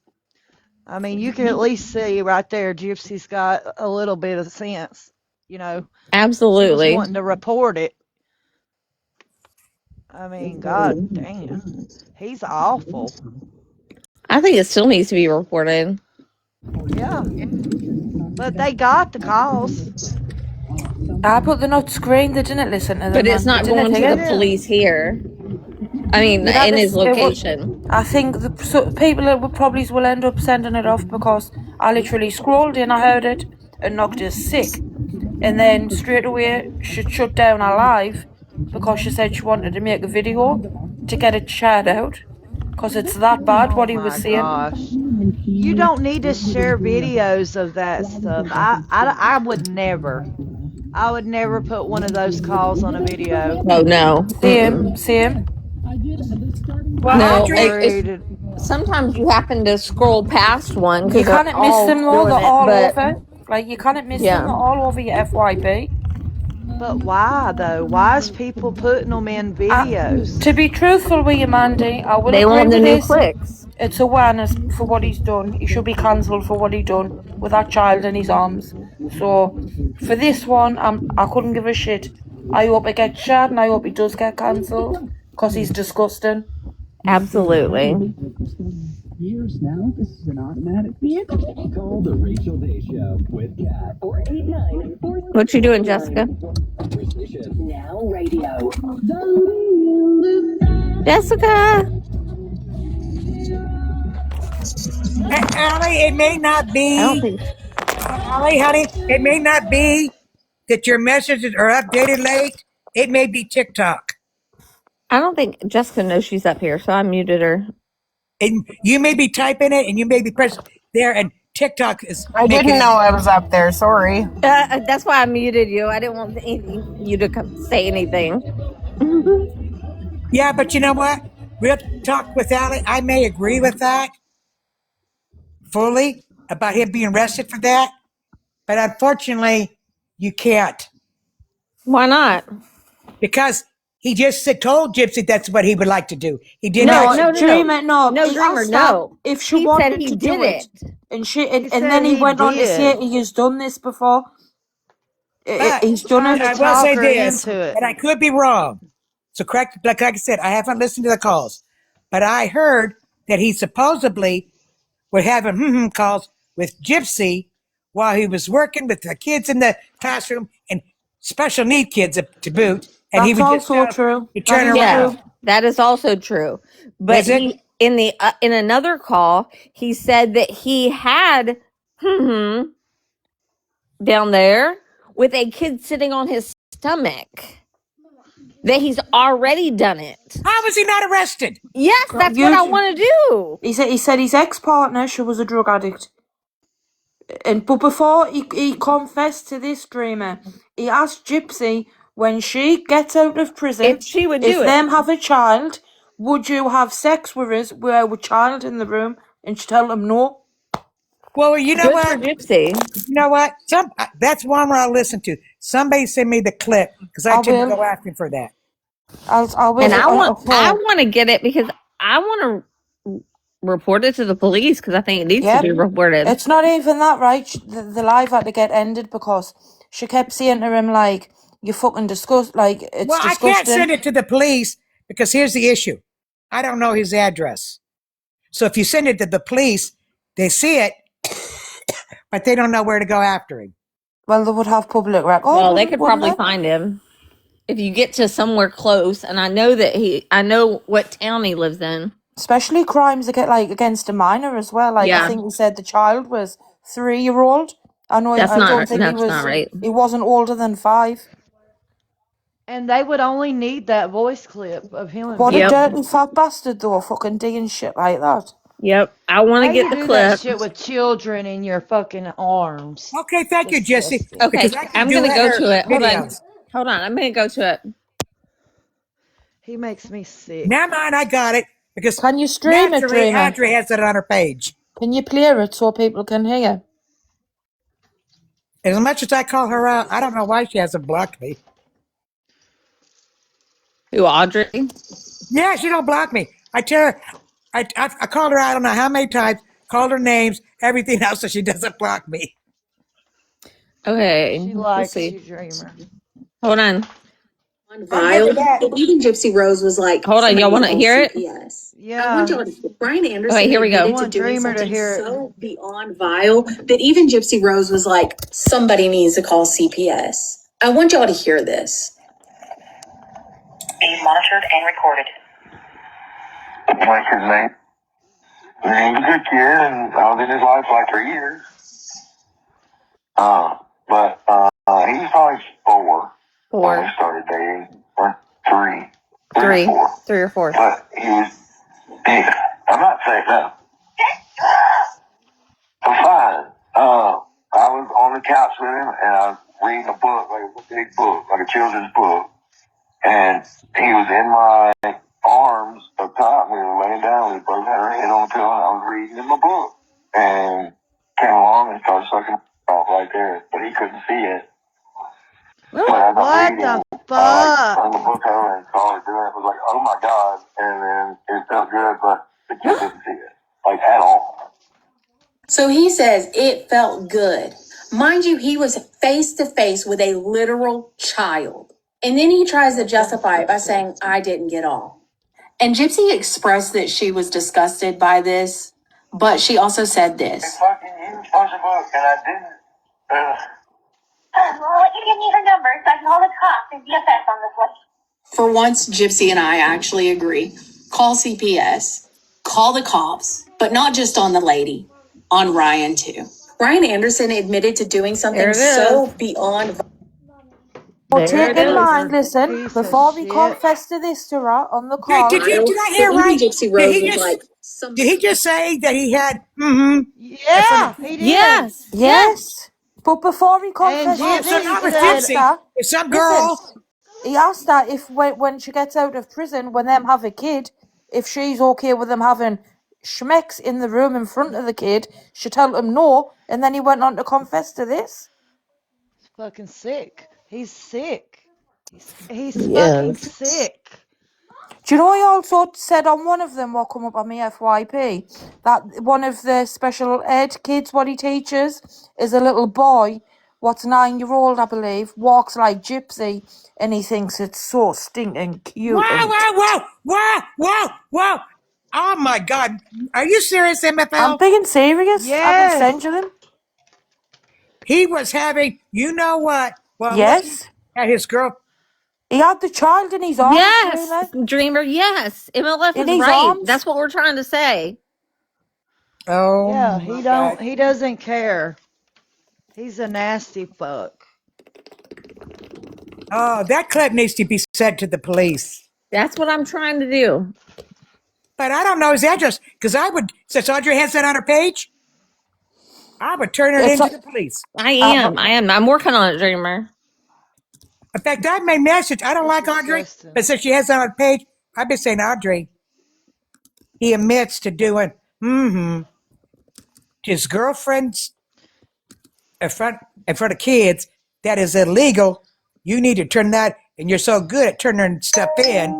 I mean, you can at least see right there, Gypsy's got a little bit of sense, you know. She was Absolutely. wanting to report it. I mean, God damn. He's awful. I think it still needs to be reported. Yeah. But they got the calls. But they're not screened. They didn't listen to them. But it's not going to the Yeah. police here. I mean, Yeah, in his location. I think people will end up sending it off because I literally scrolled in, I heard it, and knocked her sick. And then straight away, she shut down her live because she said she wanted to make a video to get it shared out because it's that bad what he was saying. Gosh. You don't need to share videos of that stuff. I would never. I would never put one of those calls on a video. Oh, no. Same. Well, No, Audrey, sometimes you happen to scroll past one You because they're can't miss all them though, doing they're it, all but over. Like, you can't miss Yeah. them, they're all over your FYP. But why though? Why is people putting them in videos? To be truthful with you, Mandy, I will they agree want the with new this. clicks. It's awareness for what he's done. He should be cancelled for what he done with that child in his arms. So, for this one, I couldn't give a shit. I hope it gets shared and I hope he does get cancelled because he's disgusting. Absolutely. Years now, this is an automatic vehicle. Call the Rachel Day Show with Kat or 8944. What you doing, Jessica? Now radio. Jessica. Allie, it may not I don't be. think. Allie, honey, it may not be that your messages are updated late. It may be TikTok. I don't think Jessica knows she's up here, so I muted her. And you may be typing it and you may be pressing there, and TikTok is. I didn't know I was up there. Sorry. That's why I muted you. I didn't want you to say anything. Yeah, but you know what? Real talk with Allie, I may agree with that fully about him being arrested for that, but unfortunately, you can't Why not? because he just told Gypsy that's what he would like to do. He did No, not. Dreamer, no. No, He Dreamer, asked no. her if she He wanted said he to did do it. And said then he went on to say did. he has done this before. But He's done Trying it. to I will say talk her this, into it. and I could be wrong. So correct, like I said, I haven't listened to the calls, but I heard that he supposedly would have calls with Gypsy while he was working with the kids in the classroom and special need kids to boot, and he That's would just also true. to turn That is around. true. That is also true. But Is it? he in another call, he said that he had down there with a kid sitting on his stomach. That he's already done it. How was he not arrested? Yes, that's what I want to do. He said his ex-partner, she was a drug addict. but before he confessed to this, Dreamer, he asked Gypsy when she gets out of prison, If she would if do it. them have a child, would you have sex with us with our child in the room? And she told him no. Well, you know Good what? for Gypsy. You know what? That's one where I'll listen to. Somebody send me the clip because I I tend to will. go asking for that. I will. And I okay. want to get it because I want to report it to the police because I think it needs to Yep. be reported. It's not even that, right? The live had to get ended because she kept saying to him, like, you fucking disgust, like, it's Well, I can't disgusting. send it to the police because here's the issue. I don't know his address. So if you send it to the police, they see it, but they don't know where to go after him. Well, they would have public record. Well, they could wouldn't probably they? find him if you get to somewhere close. And I know what town he lives in. Especially crimes that get like against a minor as well. Like Yeah. I think he said the child was 3-year-old. I know. That's I not- don't think he that's was. not right. He wasn't older than 5. And they would only need that voice clip of him. What Yep. a dirty fat bastard though, fucking doing shit like that. Yep. I want How to do get you the do that clip. shit with children in your fucking arms? Okay, thank you, Jesse. Disgusting. Okay, Because I can I'm do going to go her to it. videos. Hold on. I'm going to go to it. He makes me sick. Never mind, I got it. Because Can you stream it, naturally, Dreamer? Audrey has it on her page. Can you play it so people can hear? As much as I call her out, I don't know why she hasn't blocked me. Who, Audrey? Yeah, she don't block me. I tell her, I called her out, I don't know how many times, called her names, everything else, so she doesn't block me. Okay. She Let's likes see. you, Dreamer. Hold on. Vile, but even Gypsy Rose was like, Hold on, y'all want to hear it? CPS. Yeah. I want y'all to, Brian Anderson Okay, here we go. admitted I want to doing Dreamer to something hear it. so beyond vile that even Gypsy Rose was like, somebody needs to call CPS. I want y'all to hear this. Be monitored and recorded. What's his name? He was a good kid, and I was in his life for like 3 years. But he was probably 4 when we started dating, or 3. 3 or 4. 3 or 4. But I'm not saying that. I'm fine. I was on the couch with him, and I was reading a book, like a big book, like a children's book. And he was in my arms up top. We were laying down. We both had our head on the pillow. And I was reading him a book. And came along and started sucking off right there. But he couldn't see it. But as What the fuck? turned the book over and saw her doing it. It was like, oh my God. And then it felt good, but the kid didn't see it. Like, at all. So he says it felt good. Mind you, he was face to face with a literal child. And then he tries to justify it by saying, I didn't get all. And Gypsy expressed that she was disgusted by this, but she also said this. It's fucking huge bunch of book, and I didn't. Well, you give me her number so I can call the cops and DFS on this one. For once, Gypsy and I actually agree. Call CPS, call the cops, but not just on the lady, on Ryan too. Ryan Anderson admitted to doing something so beyond. But There take it in is. mind, listen, Piece before of we shit. confess to this to her on the Hey, call. did I hear But even right? Gypsy Did Rose he was just like, did he just say that he had Yeah, he did. Yes. Yes. But before he confessed to Oh, so this, now he with asked Gypsy, her, if some listen, girl he asked her if when she gets out of prison, when them have a kid, if she's okay with them having schmecks in the room in front of the kid, she told him no, and then he went on to confess to this. He's fucking sick. He's sick. He's fucking sick. Do you know he also said on one of them what come up on my FYP that one of the special ed kids what he teaches is a little boy what's 9-year-old I believe walks like Gypsy and he thinks it's so stinking cute. Whoa. Oh my God. Are you serious, I'm MFL? being serious. I can send you them. He was having, you know what? Well, Yes. at his girl. He had the child in his arms, Yes, Dreamer. Dreamer. Yes, MLF In is his right. arms. That's what we're trying to say. Oh Yeah, my God. he doesn't care. He's a nasty fuck. Oh, that clip needs to be sent to the police. That's what I'm trying to do. But I don't know his address because since Audrey has that on her page, I would turn it It's into a- the police. I am. I'm working on it, Dreamer. In fact, I made message. I don't That's like Audrey, disgusting. but since she has it on her page, I've been saying, Audrey, he admits to doing his girlfriend's in front of kids. That is illegal. You need to turn that, and you're so good at turning stuff in.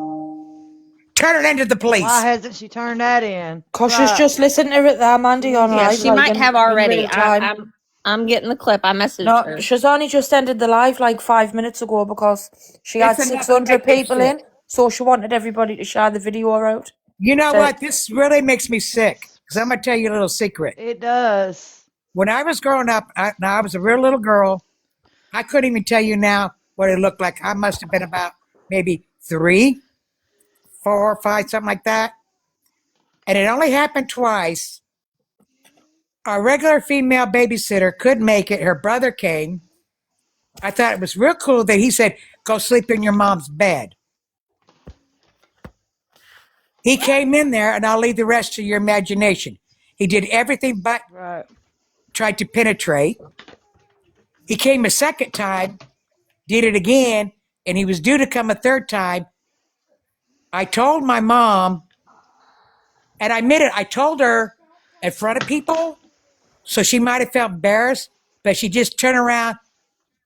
Turn it into the Why police. hasn't she turned that in? Cause she's just listening to it there, Mandy, on Yeah, live, she like might have in already. real time. I'm getting the clip. I messaged No, her. she's only just ended the live like 5 minutes ago because she had It's enough to 600 make me people sick. in, so she wanted everybody to share the video out. You know So- what? This really makes me sick. Because I'm going to tell you a little secret. It does. When I was growing up, I was a real little girl. I couldn't even tell you now what it looked like. I must have been about maybe 3, 4, 5, something like that. And it only happened twice. Our regular female babysitter couldn't make it. Her brother came. I thought it was real cool that he said, go sleep in your mom's bed. He came in there, and I'll leave the rest to your imagination. He did everything but Right. tried to penetrate. He came a second time, did it again, and he was due to come a third time. I told my mom, and I admit it, I told her in front of people, so she might have felt embarrassed, but she just turned around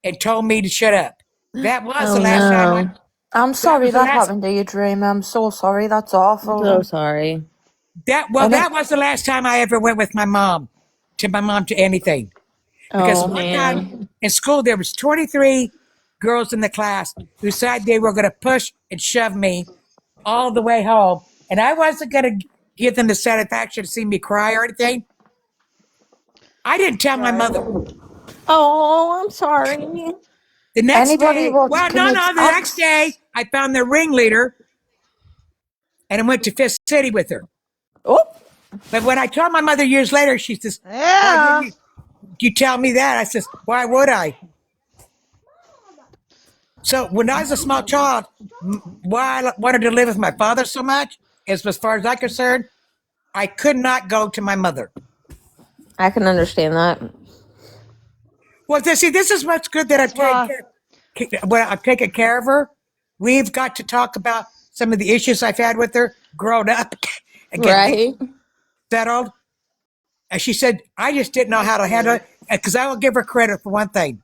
and told me to shut up. That was the last time. I'm sorry was the that last- happened to you, Dream. I'm so sorry. That's awful. So sorry. That was the last time I ever went with my mom to anything. Because Oh one time man. in school there was 23 girls in the class who decided they were going to push and shove me all the way home, and I wasn't going to give them the satisfaction to see me cry or anything. I didn't tell my mother. Oh, I'm sorry. The next Anybody day, what well, no, commits the next day, I found the ringleader, and I went to Fifth City with her. Oh. But when I told my mother years later, she says, Yeah. "Why didn't you tell me that?" I says, "Why would I?" So when I was a small child, why I wanted to live with my father so much is, as far as I'm concerned, I could not go to my mother. I can understand that. Well, see, this is what's good that I've taken care of her. We've got to talk about some of the issues I've had with her growing up and Right. settled. And she said, I just didn't know how to handle it. Because I will give her credit for one thing.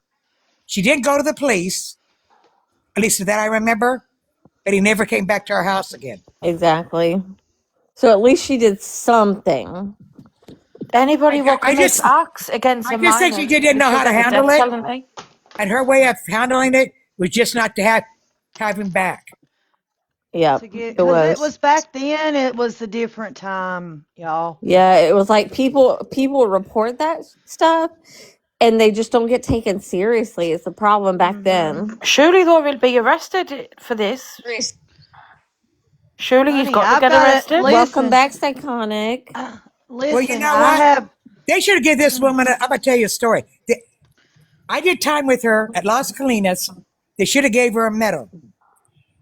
She didn't go to the police, at least that I remember, but he never came back to our house again. Exactly. So at least she did something. Anybody what commits acts against I a just minor, think she didn't know how to handle it. And her way of handling it was just not to have him back. Yeah, Because it was back then. It was a different time, y'all. Yeah, it was like people report that stuff, and they just don't get taken seriously. It's a problem back then. Surely they will be arrested for this. Surely he's got to get arrested. Welcome back, Psychonic. Listen, Well, you know what? They should have given this woman. I'm gonna tell you a story. I did time with her at Las Colinas. They should have gave her a medal.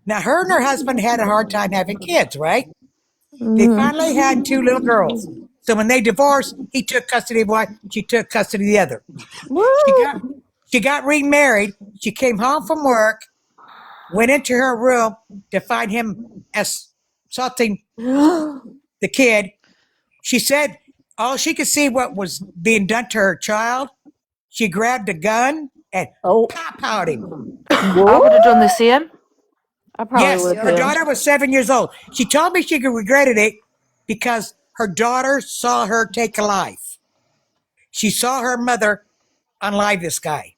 Now, her and her husband had a hard time having kids, right? They finally had 2 little girls. So when they divorced, he took custody of one, she took custody of the other. She got remarried. She came home from work, went into her room to find him assaulting the kid. She said all she could see what was being done to her child. She grabbed a gun and pow-powed him. I would have done the same. I probably would her too. daughter was 7 years old. She told me she regretted it because her daughter saw her take a life. She saw her mother unalive this guy.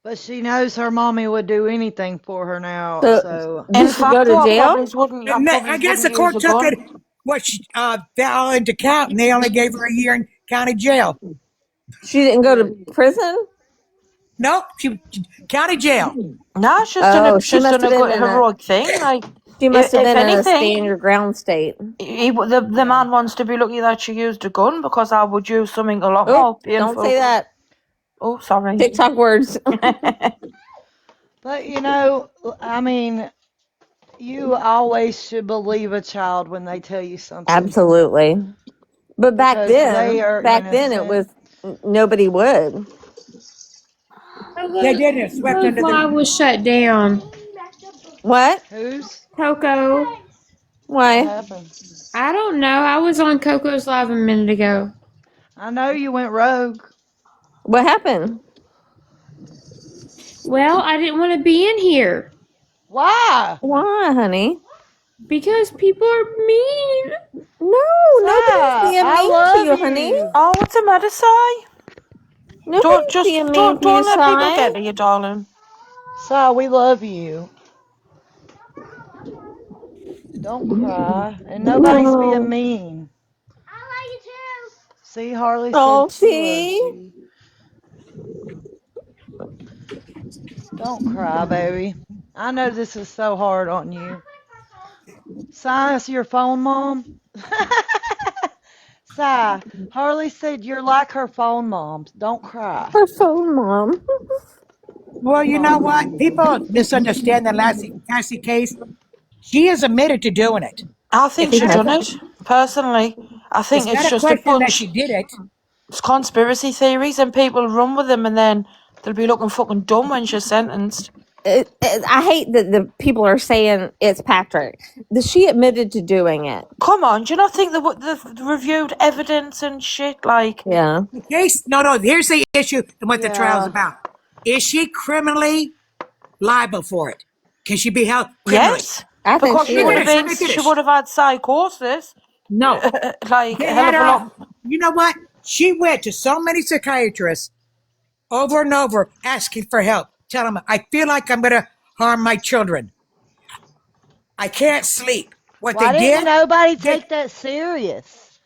But she knows her mommy would do anything for her now. So, So, did she go to jail? I guess the court took it all into account, and they only gave her a year in county jail. She didn't go to prison? Nope, she county jail. No, she's she must done a have good been in heroic thing. Like She must have if been in a anything, stand your ground state. the man wants to be lucky that she used a gun, because I would use something a lot Oh, more painful. don't say that. Oh, sorry. TikTok words. but I mean, you always should believe a child when they tell you something. Absolutely. But back Because they are then it was innocent. nobody would. They did it. Swept Coco's under the. Live was shut down. What? Who's? Coco. What Why? happened? I don't know. I was on Coco's Live a minute ago. I know you went rogue. What happened? Well, I didn't want to be in here Why? Why, honey? because people are mean. No, nobody's Sigh, being I mean to love you, honey. you. Oh, what's the matter, Si? Nobody's being mean to you, Don't let people get Si. to you, darling. Sigh, we love you. Don't cry. And nobody's being No. mean. See, Harley Oh, said she loves see? you. Don't cry, baby. I know this is so hard on you. Sigh, your phone, Mom. Sigh, Harley said you're like her phone mom. Don't cry. Her phone, Mom. Well, you know what? People misunderstand the Lassie case. She is admitted to doing it. I think It's she not done a, it. Personally, I think it's it's not a just a question that bunch. she did it. It's conspiracy theories, and people run with them, and then they'll be looking fucking dumb when she's sentenced. I hate that the people are saying it's Patrick. She admitted to doing it. Come on, do you not think they've reviewed evidence and shit? Like, Yeah. The case, no. Here's the issue and what the trial's Yeah. about. Is she criminally liable for it? Can she be held criminally? yes, I think because she Let me finish. Let me she finish. would have had psychosis, No. like a They hell had of a her. lot. You know what? She went to so many psychiatrists over and over asking for help. Tell them, I feel like I'm going to harm my children. I can't sleep. What Why they didn't did, nobody they, take that serious?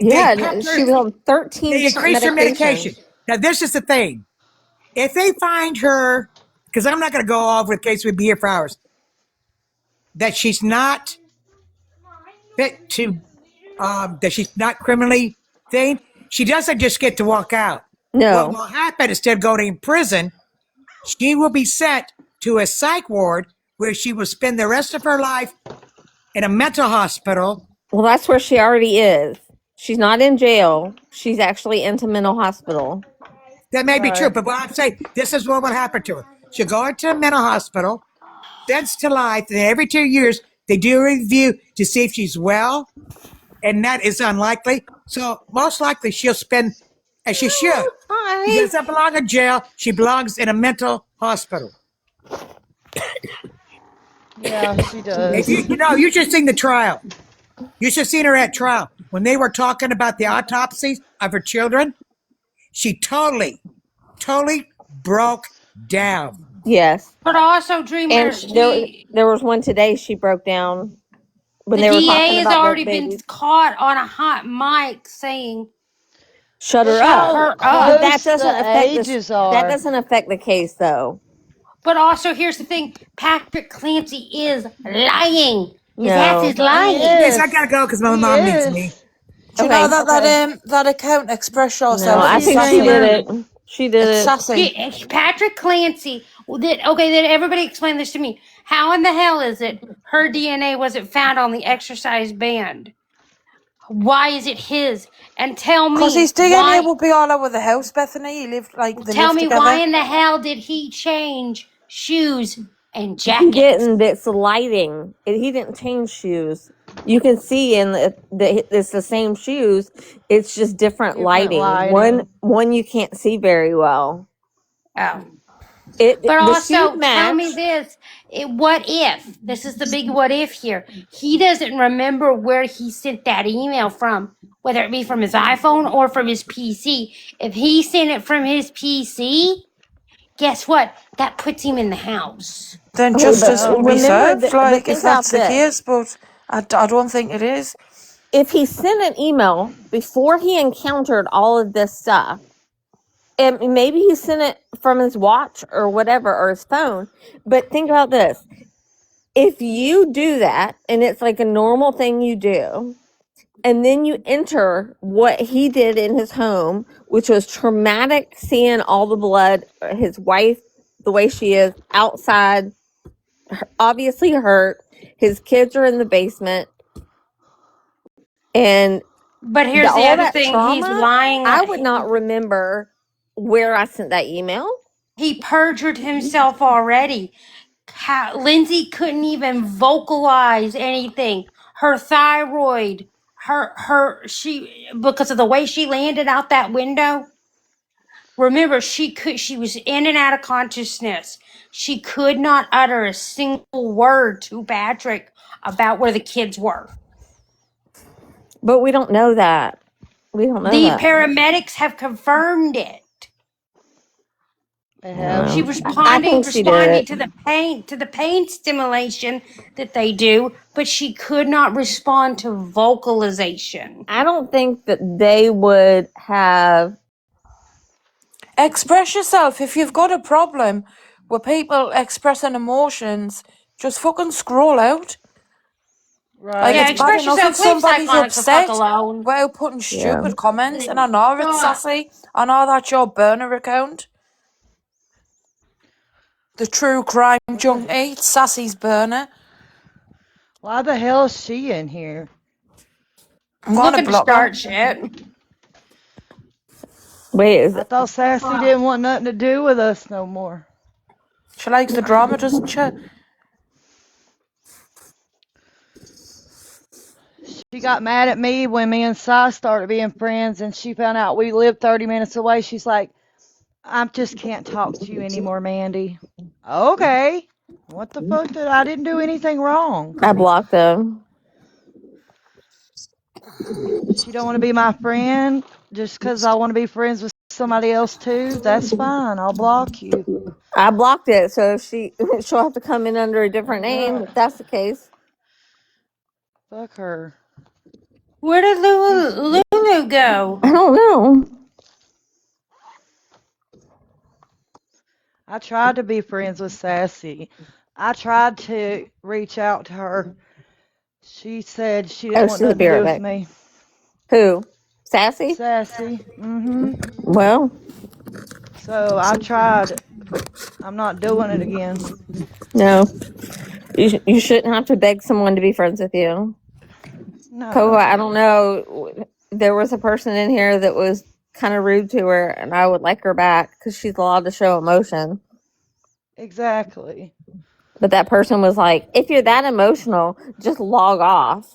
they Yeah, kept she her, was on 13 they different increased her medication. medications. Now, this is the thing. If they find her, because I'm not going to go over the case, we'd be here for hours, that she's not fit to, that she's not criminally sane, she doesn't just get to walk out. What No. will happen instead of going in prison, she will be sent to a psych ward where she will spend the rest of her life in a mental hospital. Well, that's where she already is. She's not in jail. She's actually into mental hospital. That may be true, Right. but what I'm saying, this is what will happen to her. She'll go into a mental hospital, sentenced to life, and every 2 years they do a review to see if she's well, and that is unlikely. So most likely she'll spend, as she should. She Hi. doesn't belong in jail. She belongs in a mental hospital. Yeah, she If does. you should seen the trial. You should have seen her at trial. When they were talking about the autopsies of her children, she totally broke down. Yes. But also, Dreamer, And there was one today she broke down when the they were talking DA has about the already been babies. caught on a hot mic saying, Shut her Look shut up. how her But up. that close doesn't the affect this. ages That are. doesn't affect the case, though. But also, here's the thing, Patrick Clancy is lying. His ass No. is He lying. Yes, I gotta is. go because my He mom needs me. is. Do you know Okay. that Okay. that account express No, yourself Love I is you, think she sassy? did Dreamer. it. She did It's it. sassy. Patrick Clancy, then everybody explain this to me. How in the hell is it her DNA wasn't found on the exercise band? Why is it his? And Because his DNA will be all over the house, Bethany. They tell live me why together. in the hell did he change shoes and He jackets? didn't. It's the lighting. He didn't change shoes. You can see in it's the same shoes. It's just different Different lighting. lighting. One you can't see very well. Oh. It But the shoes also, tell me match. this. What if? This is the big what if here. He doesn't remember where he sent that email from, whether it be from his iPhone or from his PC. If he sent it from his PC, guess what? That puts him in the house. Then Okay, but justice will Well, be remember, served, but if think that's about the this. case. But I don't think it is. If he sent an email before he encountered all of this stuff, and maybe he sent it from his watch or whatever or his phone. But think about this: if you do that, and it's like a normal thing you do, and then you enter what he did in his home, which was traumatic, seeing all the blood, his wife, the way she is outside, obviously hurt. His kids are in the basement, and But here's the all other that thing: he's trauma, lying. I would not remember where I sent that email. He perjured himself already. Lindsay couldn't even vocalize anything. Her thyroid, she because of the way she landed out that window. Remember, she was in and out of consciousness. She could not utter a single word to Patrick about where the kids were. But we don't know that. We don't know The that. paramedics have confirmed it. They have. She Um, was I think she did responding it. to the pain stimulation that they do, but she could not respond to vocalization. I don't think that they would have. Express yourself. If you've got a problem with people expressing emotions, just fucking scroll out. Like, Right. Yeah, it's bad express enough if yourself. Leave somebody's Psychonic the fuck upset alone. without putting Yeah. stupid comments. And I know it's sassy. I know that's your burner account. The true crime junkie. It's Sassy's burner. Why the hell is she in here? I'm gonna Looking to block her. start shit. Wait, is I it? thought Sassy didn't want nothing to do with us no more. She likes the drama, doesn't she? She got mad at me when me and Cy started being friends, and she found out we lived 30 minutes away. She's like, I just can't talk to you anymore, Mandy. Okay. What the fuck I didn't do anything wrong. I blocked them. She don't want to be my friend just because I want to be friends with somebody else too. That's fine. I'll block you. I blocked it, so if she'll have to come in under a different name if that's the case. Fuck her. Where did Lulu go? I don't know. I tried to be friends with Sassy. I tried to reach out to her. She said she didn't Oh, want she'll nothing be to do right with back. me. Who? Sassy? Sassy. Well, So I tried. I'm not doing it again. no. You shouldn't have to beg someone to be friends with you. Coco, No. I don't know. There was a person in here that was kind of rude to her, and I would like her back because she's allowed to show emotion. Exactly. But that person was like, if you're that emotional, just log off.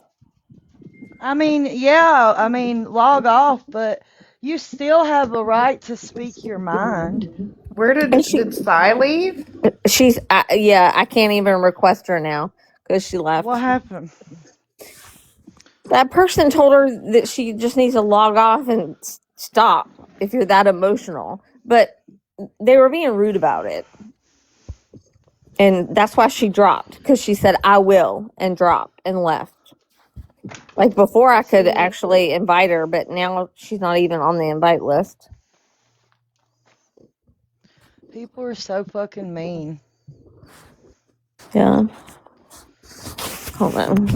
I mean, yeah, log off, but you still have a right to speak your mind. Where did Cy leave? She's, I can't even request her now because she left. What happened? That person told her that she just needs to log off and stop if you're that emotional. But they were being rude about it. And that's why she dropped, because she said, I will, and dropped and left. Like before, I could actually invite her, but now she's not even on the invite list. People are so fucking mean. Yeah. Hold on.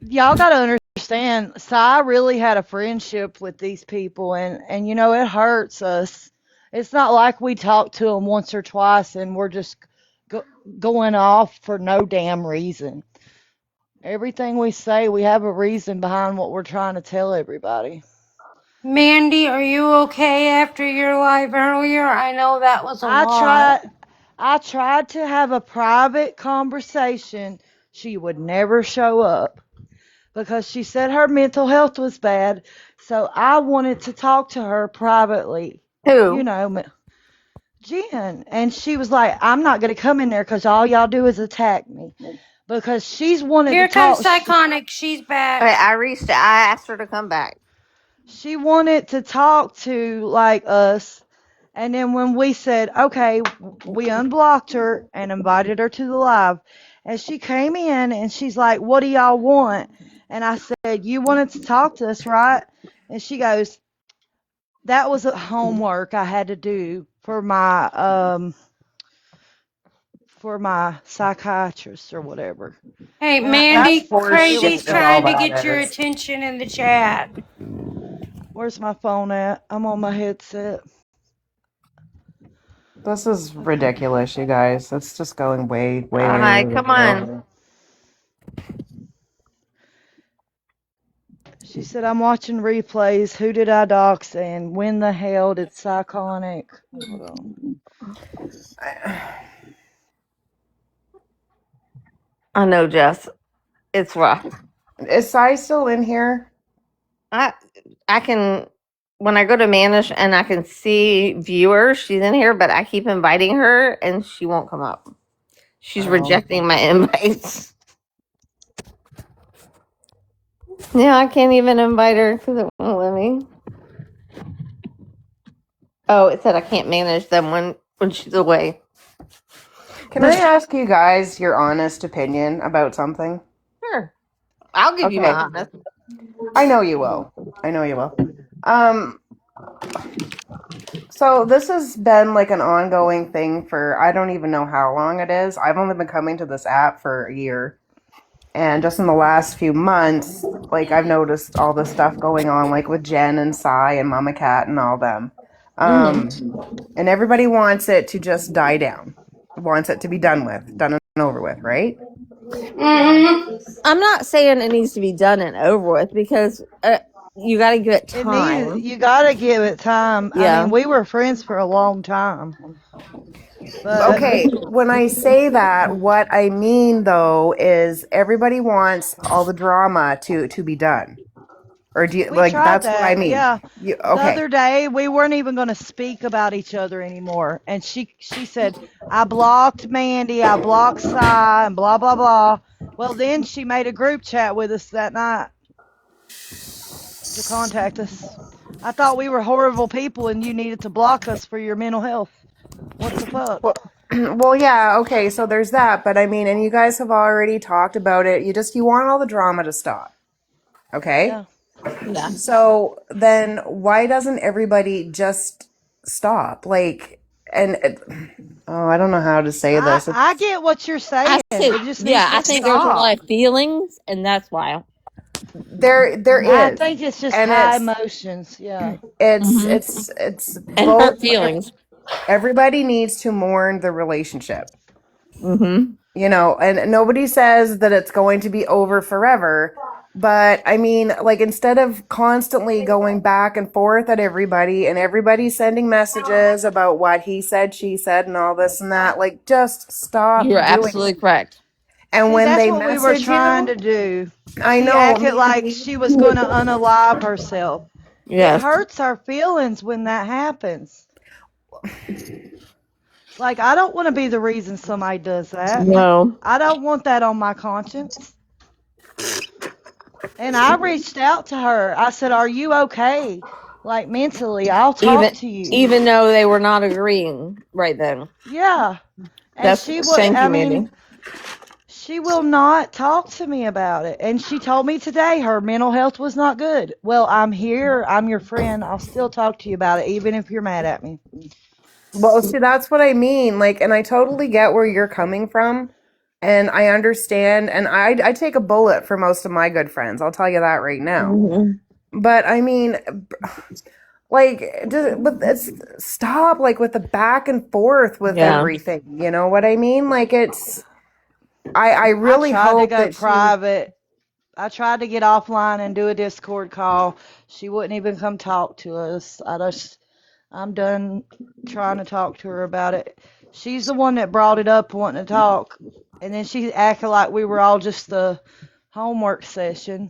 Y'all gotta understand, Cy really had a friendship with these people, and it hurts us. It's not like we talked to them once or twice and we're just going off for no damn reason. Everything we say, we have a reason behind what we're trying to tell everybody. Mandy, are you okay after your live earlier? I know that was a lot. I tried to have a private conversation. She would never show up because she said her mental health was bad. So I wanted to talk to her privately. Who? Jen. And she was like, I'm not going to come in there because all y'all do is attack me. Because she's wanted Here to talk. comes Psychonic. She's back. Okay, I asked her to come back. She wanted to talk to like us. And then when we said, okay, we unblocked her and invited her to the live. And she came in and she's like, what do y'all want? And I said, you wanted to talk to us, right? And she goes, that was a homework I had to do for my psychiatrist or whatever. Hey, And Mandy, That's horseshit Crazy's is all trying to that get your is. attention in the chat. Where's my phone at? I'm on my headset. This is ridiculous, you guys. It's just going way, way, way, Hi, way, come way on. over. She said, I'm watching replays. Who did I dox and when the hell did Psychonic? Hold on. I know, Jess. It's rough. Is Sai still in here? I can when I go to Manish and I can see viewers, she's in here, but I keep inviting her and she won't come up. She's rejecting my invites. Yeah, I can't even invite her because it won't let me. Oh, it said I can't manage them when she's away. Can I ask you guys your honest opinion about something? Sure. I'll give you my Okay. honest. I know you will. I know you will. So this has been like an ongoing thing for I don't even know how long it is. I've only been coming to this app for a year. And just in the last few months, like I've noticed all this stuff going on, like with Jen and Sai and Mama Cat and all them. And everybody wants it to just die down. Wants it to be done with, done and over with, right? I'm not saying it needs to be done and over with because you got to give it time. You gotta give it time. Yeah. I mean, we were friends for a long time. But Okay, when I say that, what I mean though is everybody wants all the drama to be done. Or do you we like tried that's what I that. mean? Yeah. You, The okay. other day we weren't even going to speak about each other anymore. And she said, I blocked Mandy, I blocked Cy, and blah blah blah. Well, then she made a group chat with us that night to contact us. I thought we were horrible people and you needed to block us for your mental health. What the fuck? Well, yeah, okay, so there's that, but I mean, and you guys have already talked about it. You want all the drama to stop. Okay? Yeah. So then why doesn't everybody just stop? Like, and I don't know how to say this. I get what you're saying. It just needs to I think there's a stop. lot of feelings, and that's why. There I is. think it's just And high emotions. Yeah. it's And both. hurt feelings. Everybody needs to mourn the relationship. Mm-hmm. You know, and nobody says that it's going to be over forever. But I mean, like, instead of constantly going back and forth at everybody and everybody sending messages about what he said, she said, and all this and that, like, just stop You're doing absolutely it. correct. And See, when that's they what we were message trying to you, do. I She know, acted like Mandy. she was going to unalive herself. It Yes. hurts our feelings when that happens. Like, I don't want to be the reason somebody does that. No. I don't want that on my conscience. And I reached out to her. I said, "Are you okay? Like, mentally, I'll talk to you." Even though they were not agreeing right then. Yeah. And That's she would, thank I you, mean, Mandy. she will not talk to me about it. And she told me today her mental health was not good. Well, I'm here. I'm your friend. I'll still talk to you about it, even if you're mad at me. Well, see, that's what I mean. Like, and I totally get where you're coming from. And I understand. And I take a bullet for most of my good friends. I'll tell you that right now. But I mean, like, stop, like, with the back and forth with everything. You know what I mean? Like, I really tried to hope go that private. I tried to get offline and do a Discord call. She wouldn't even come talk to us. I'm done trying to talk to her about it. She's the one that brought it up wanting to talk. And then she acted like we were all just the homework session.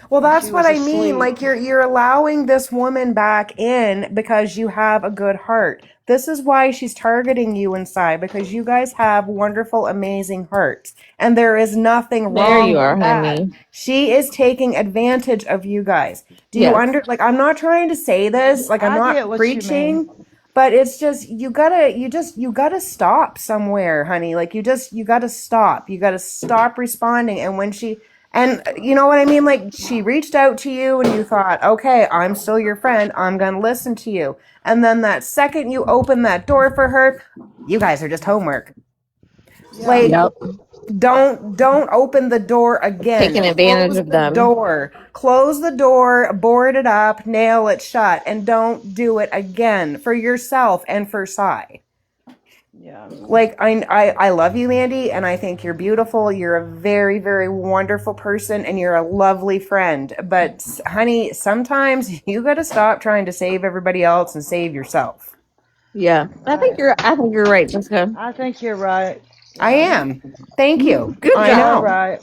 Well, that's she what was I mean. asleep. Like, you're allowing this woman back in because you have a good heart. This is why she's targeting you inside, because you guys have wonderful, amazing hearts. And there is nothing There wrong you with are, that. honey. She is taking advantage of you guys. Do you Yes. like, I'm not trying to say this, like, I'm I not get what you mean. preaching, but it's just you gotta stop somewhere, honey. Like, you gotta stop. You gotta stop responding. And when she and you know what I mean? Like, she reached out to you and you thought, okay, I'm still your friend. I'm going to listen to you. And then that second you open that door for her, you guys are just homework. Yeah. Like, don't open the door again. Taking advantage Close of the them. door. Close the door, board it up, nail it shut, and don't do it again for yourself and for Sai. Yeah. Like I love you, Mandy, and I think you're beautiful. You're a very, very wonderful person, and you're a lovely friend. But honey, sometimes you got to stop trying to save everybody else and save yourself. Yeah. I think you're right, Jessica. I think you're right. I Yeah. am. Thank you. Good I You are job. know. right.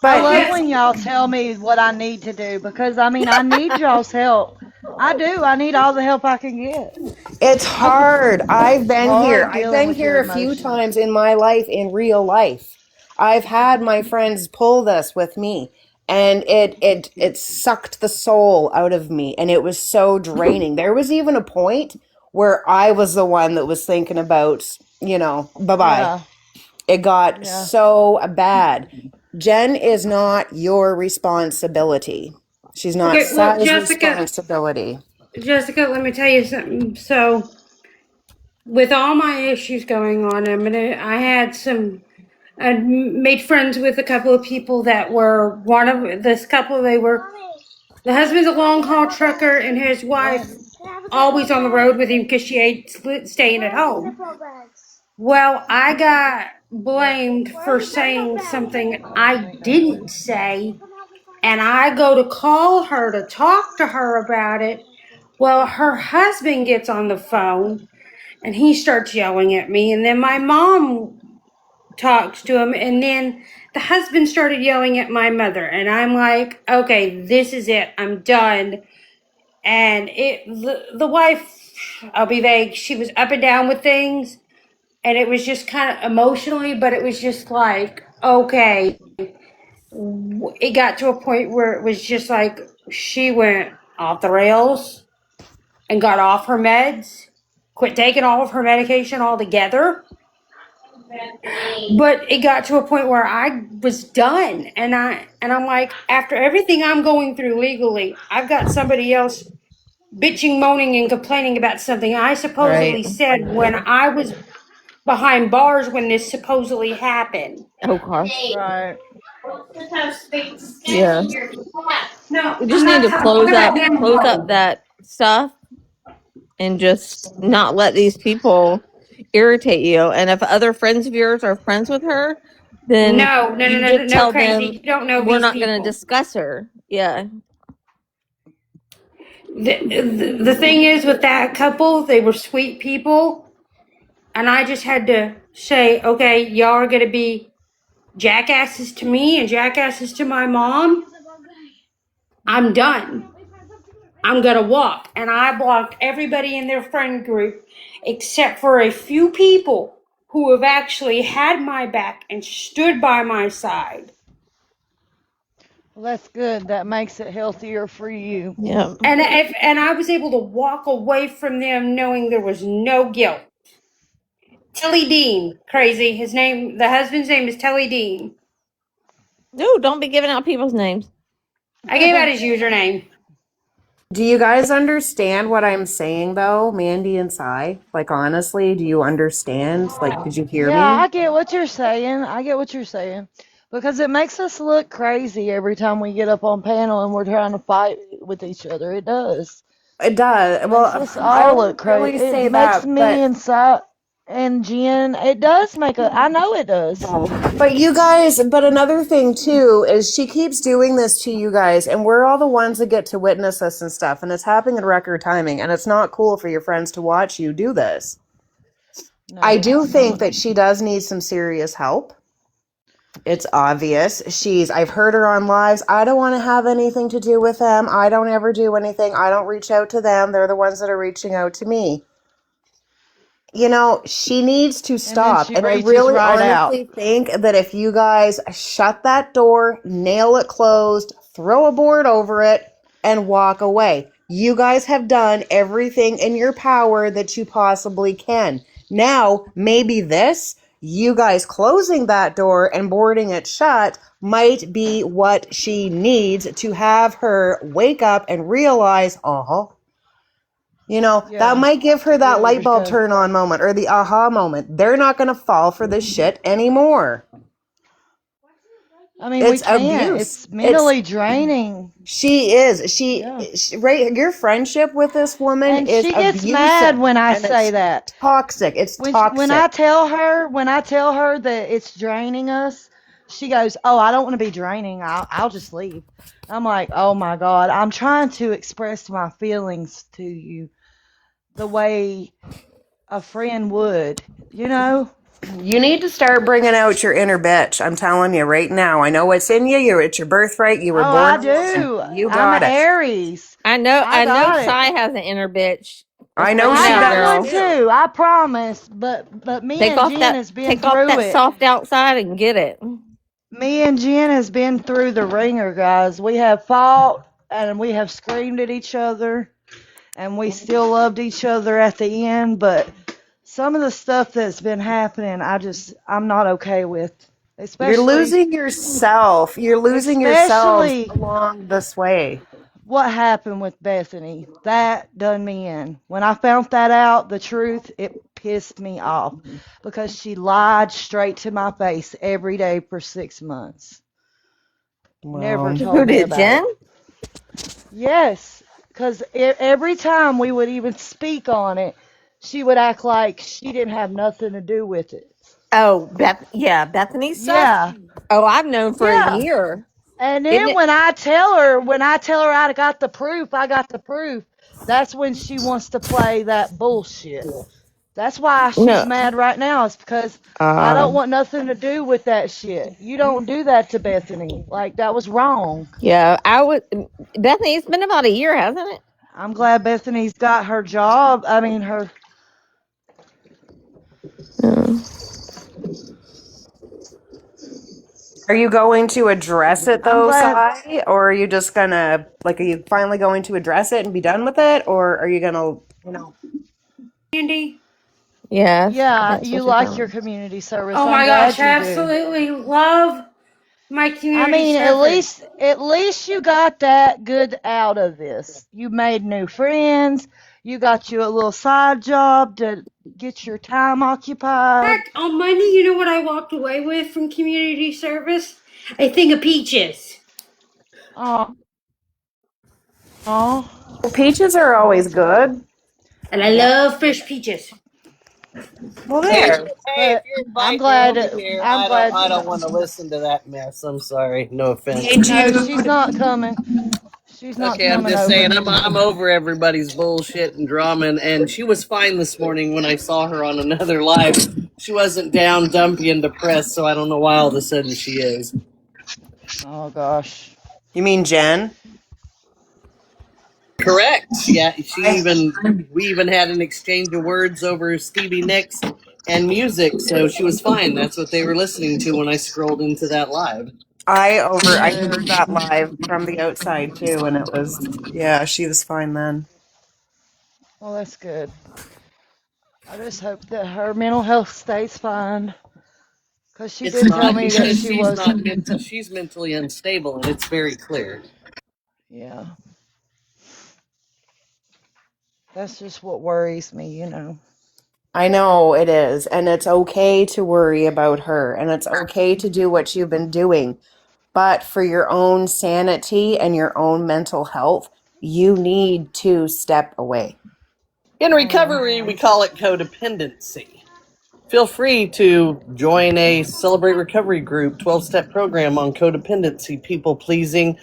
I But love it's when y'all tell me what I need to do because I mean I need y'all's help. I do. I need all the help I can get. it's hard. I've It's been here. hard I've dealing been with your here a few emotions. times in my life in real life. I've had my friends pull this with me, and it sucked the soul out of me, and it was so draining. There was even a point where I was the one that was thinking about, bye-bye. Yeah. It got Yeah. so bad. Jen is not your responsibility. She's not Okay, well, Sai's responsibility. Jessica, let me tell you something. So, with all my issues going on, I had some. I made friends with a couple of people that were one of this couple. They were the husband's a long haul trucker, and his What? wife always on the road with him because she ain't staying at home. Well, I got What? blamed for saying something I didn't say, and I go to call her to talk to her about it. Well, her husband gets on the phone and he starts yelling at me, and then my mom talks to him, and then the husband started yelling at my mother, and I'm like, okay, this is it. I'm done. And the wife, I'll be vague, she was up and down with things, and it was just kind of emotionally, but it was just like, okay, it got to a point where it was just like she went off the rails and got off her meds, quit taking all of her medication altogether. But it got to a point where I was done, and I'm like, after everything I'm going through legally, I've got somebody else bitching, moaning, and complaining about something I Right. supposedly said when I was behind bars when this supposedly happened. Oh gosh. Right. Yeah. No, We just I'm need not to talking about them. close up that stuff and just not let these people irritate you. And if other friends of yours are friends with her, then No, no, no, you no, no, just no, tell crazy. them You don't know we're these not going to people. discuss her. Yeah. The thing is with that couple, they were sweet people, and I just had to say, okay, y'all are gonna be jackasses to me and jackasses to my mom. I'm done. I'm gonna walk. And I blocked everybody in their friend group except for a few people who have actually had my back and stood by my side. Well, that's good. That makes it healthier for you. Yeah. And I was able to walk away from them knowing there was no guilt. Telly Dean, crazy. The husband's name is Telly Dean. No, don't be giving out people's names. I gave out his username. Do you guys understand what I'm saying though, Mandy and Sai? Like honestly, do you understand? Like, did you hear Yeah, me? I get what you're saying. I get what you're saying. Because it makes us look crazy every time we get up on panel and we're trying to fight with each other. It does. It does. Makes Well, us I all look wouldn't crazy. really It say makes that, me but and Jen. It does make a. I know it does. you guys, but another thing too is she keeps doing this to you guys, and we're all the ones that get to witness this and stuff, and it's happening in record timing, and it's not cool for your friends to watch you do this. I No, do it's think not. that she does need some serious help. It's obvious. I've heard her on lives. I don't want to have anything to do with them. I don't ever do anything. I don't reach out to them. They're the ones that are reaching out to me. She needs to And then stop. she And I reaches really right out. honestly think that if you guys shut that door, nail it closed, throw a board over it, and walk away, you guys have done everything in your power that you possibly can. Now, maybe you guys closing that door and boarding it shut might be what she needs to have her wake up and realize, that Yeah, might give her to that get her light bulb to. turn on moment or the aha moment. They're not going to fall for this shit anymore. I mean, we It's can't. abuse. It's mentally draining. She is. Yeah. Right. Your friendship with this woman And is she gets mad abusive when I and say it's that. toxic. It's When I toxic. tell her that it's draining us, she goes, "Oh, I don't want to be draining. I'll just leave." I'm like, "Oh my God, I'm trying to express my feelings to you the way a friend would, you know?" You need to start bringing out your inner bitch. I'm telling you right now. I know it's in you. It's your birthright. You were Oh, born I a woman. do. You I'm got an it. Aries. I know. I I know. got it. Shy has an inner bitch. Let's I know bring it I she out, got does one girl. too. too. I promise. But me Take and off Jen that. has been Take off through that it. soft outside and get it. Me and Jen has been through the ringer, guys. We have fought and we have screamed at each other and we still loved each other at the end, but some of the stuff that's been happening, I'm not okay with. You're Especially losing yourself. You're losing yourselves especially along this way. what happened with Bethany. That done me in. When I found that out, the truth, it pissed me off because she lied straight to my face every day for 6 months. Never Wow. Who told me did, about Jen? it. Yes, because every time we would even speak on it, she would act like she didn't have nothing to do with it. Oh, Beth. Yeah, Bethany's stuff. Yeah, Oh, I've known for a yeah. year. And Didn't then it? when I tell her I got the proof, that's when she wants to play that bullshit. That's why she's No. mad right now. It's because I don't want nothing to do with that shit. You don't do that to Bethany. Like, that was wrong. Yeah, I would. Bethany, it's been about a year, hasn't it? I'm glad Bethany's got her job. I mean, her. Are you going to address it I'm though, glad. Sai? Or are you just gonna, like, are you finally going to address it and be done with it? Or are you gonna, Andy. Yes, Yeah, that's you what you're like talking your about. community service. Oh I'm my gosh, glad I you do. absolutely love my I community mean, service. at least you got that good out of this. You made new friends. You got you a little side job to get your time occupied. Heck, on Monday, you know what I walked away with from community service? A thing of peaches. Oh, oh, well, peaches are well, always that's good. good. And I love fresh peaches. Well, Hey, there. hey, if But you're I'm inviting her glad. over here, I'm glad. I don't want to listen to that mess. I'm sorry. No offense. Hey, No, she's Jude. not coming. She's not Okay, I'm coming just over. saying I'm over everybody's bullshit and drama, and she was fine this morning when I saw her on another live. She wasn't down, dumpy, and depressed, so I don't know why all of a sudden she is. Oh gosh. You mean Jen? Correct. Yeah, I, we even had an exchange of words over Stevie Nicks and music, so she was fine. That's what they were listening to when I scrolled into that live. I Good. heard that live from the outside too, and it was, yeah, she was fine then. Well, that's good. I just hope that her mental health stays fine. Cause she It's did tell not me that because she wasn't. she's mentally unstable, and it's very clear. Yeah. That's just what worries me, you know. I know it is, and it's okay to worry about her, and it's okay to do what you've been doing. But for your own sanity and your own mental health, you need to step away. In I know. recovery, we call it codependency. Feel free to join a Celebrate Recovery group 12-step program on codependency, people pleasing,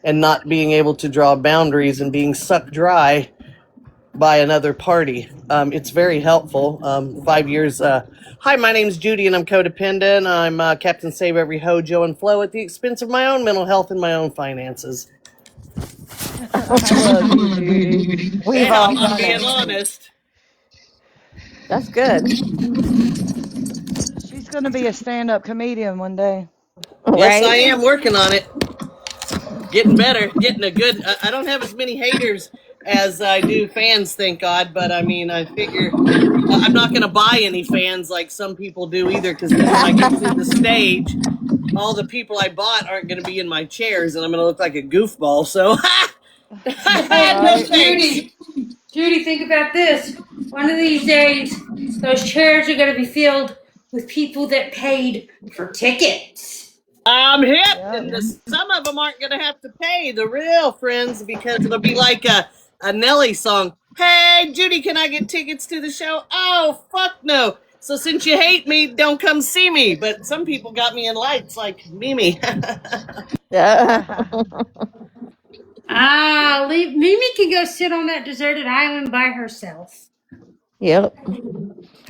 and not being able to draw boundaries and being sucked dry by another party. It's very helpful. 5 years. Hi, my name's Judy, and I'm codependent. I'm Captain Save Every Hojo and Flow at the expense of my own mental health and my own finances. I love you, Judy. Hey, We've all I'm just done being it. honest. That's good, She's gonna be a stand-up comedian one day. Yes, right? I am working on it. Getting better, getting a good. I don't have as many haters as I do fans, thank God. But I mean, I figure I'm not going to buy any fans like some people do either, because then when I get to the stage, all the people I bought aren't going to be in my chairs, and I'm going to look like a goofball. So, no Right? thanks. Judy, think about this. One of these days, those chairs are going to be filled with people that paid for tickets. I'm hip, Yep. and some of them aren't going to have to pay, the real friends, because it'll be like a Nelly song. Hey, Judy, can I get tickets to the show? Oh, fuck no. So since you hate me, don't come see me. But some people got me in lights, like Mimi. Yeah. Mimi can go sit on that deserted island by herself. Yep.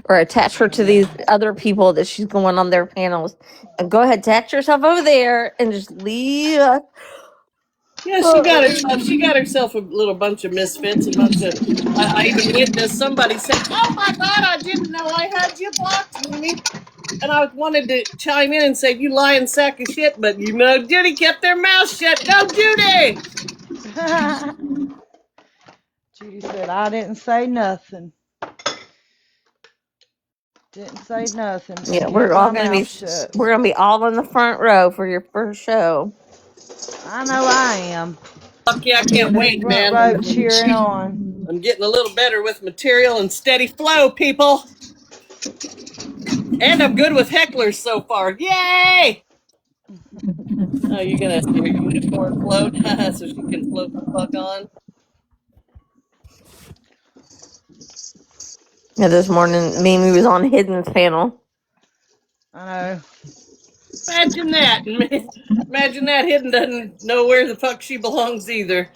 Or attach her to these Yeah. other people that she's going on their panels. And go ahead, attach yourself over there and just leave. Yeah, she got herself a little bunch of misfits, a bunch of. I even witnessed somebody say, "Oh my God, I didn't know I had you blocked, Mimi." And I wanted to chime in and say, "You lying sack of shit," but Judy kept their mouth shut. Go, Judy! Judy said, I didn't say nothing. Didn't say nothing. Yeah, Just kept my mouth shut. we're gonna be all in the front row for your first show. I know I am. Fuck yeah, I I'll be can't in the wait, front man. row cheering on. I'm getting a little better with material and steady flow, people. And I'm good with hecklers so far. Yay! Oh, you're gonna your unicorn float so she can float the fuck on. Yeah, this morning Mimi was on Hidden's panel. I know. Imagine that. Imagine that Hidden doesn't know where the fuck she belongs either.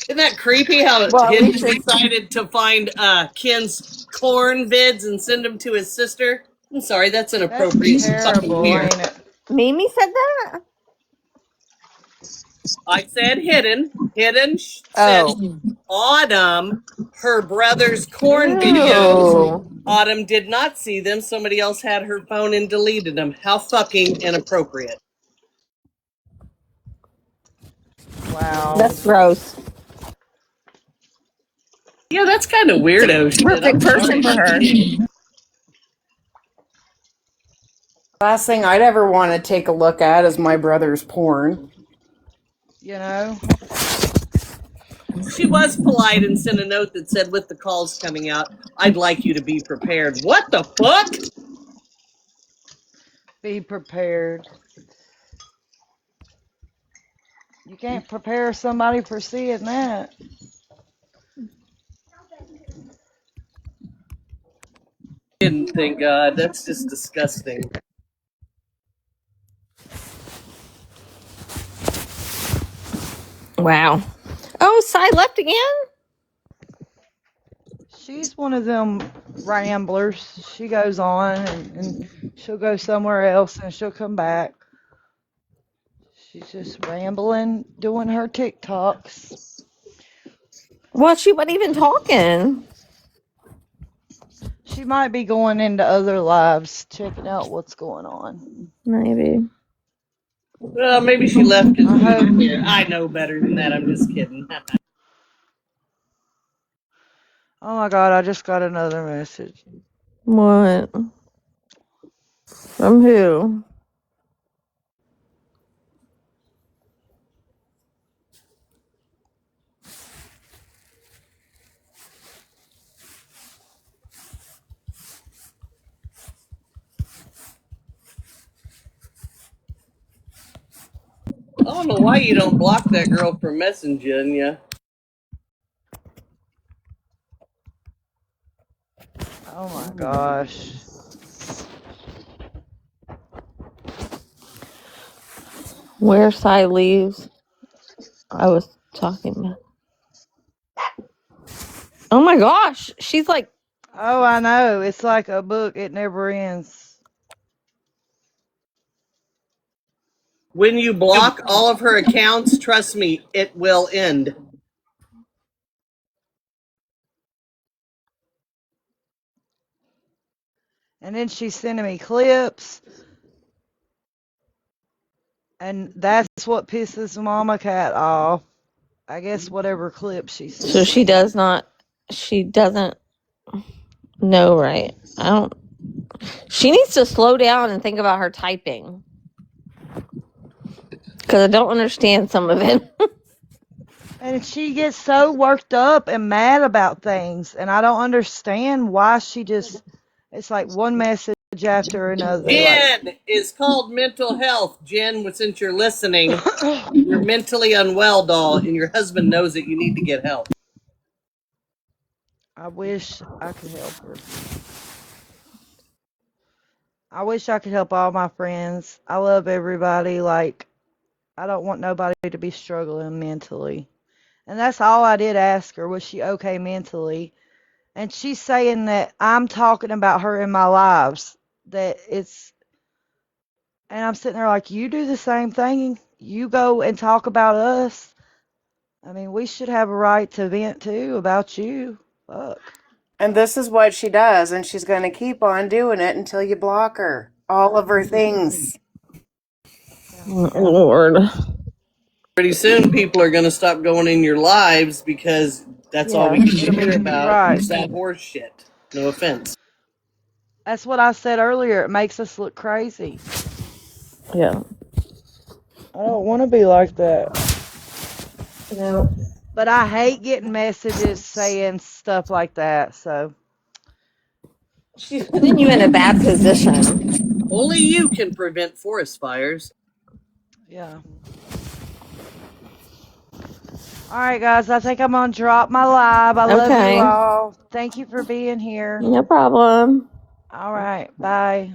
Isn't that creepy how Well, at Hidden least it's decided to find Ken's corn vids and send them to his sister? I'm sorry, that's That's inappropriate and fucking terrible, weird. ain't it? Mimi said that. I said Hidden. Hidden sent Oh. Autumn her brother's corn videos. Ew. Autumn did not see them. Somebody else had her phone and deleted them. How fucking inappropriate. Wow. That's gross. Yeah, that's kind of weirdo shit. Perfect person for her. Last thing I'd ever want to take a look at is my brother's porn. You know? She was polite and sent a note that said, with the calls coming out, I'd like you to be prepared. What the fuck? Be prepared. You can't prepare somebody for seeing that. Didn't thank God. That's just disgusting. Wow. Oh, Cy left again? She's one of them ramblers. She goes on and she'll go somewhere else and she'll come back. She's just rambling, doing her TikToks. Well, she wasn't even talking. She might be going into other lives, checking out what's going on. Maybe. Well, maybe she left because I hope. I know better than that. I'm just kidding. Oh my God, I just got another message. What? From who? I don't know why you don't block that girl from messaging you. Oh my gosh. Where Cy leaves, I was talking about. Oh my gosh. She's like. Oh, I know. It's like a book. It never ends. When you block all of her accounts, trust me, it will end. And then she's sending me clips. And that's what pisses Mama Cat off. I guess whatever clip she sends. So she doesn't know, right? She needs to slow down and think about her typing. Because I don't understand some of it. And she gets so worked up and mad about things. And I don't understand why she just, it's like one message message after another. Like, Jen, it's called mental health. Jen, since you're listening, you're mentally unwell, doll, and your husband knows that you need to get help. I wish I could help her. I wish I could help all my friends. I love everybody. Like, I don't want nobody to be struggling mentally. And that's all I did ask her. Was she okay mentally? And she's saying that I'm talking about her in my lives. That it's, and I'm sitting there like, you do the same thing. You go and talk about us. I mean, we should have a right to vent too about you. Fuck. And this is what she does, and she's going to keep on doing it until you block her. All of her things. Lord. Pretty soon, people are going to stop going in your lives because that's all we Yeah. get to hear about Right. is that horse shit. No offense. That's what I said earlier. It makes us look crazy. Yeah. I don't want to be like that. No. But I hate getting messages saying stuff like that. So, She's putting you in a bad position. Only you can prevent forest fires. yeah. All right, guys. I think I'm going to drop my live. I love Okay. you all. Thank you for being here. No problem. All right. Bye.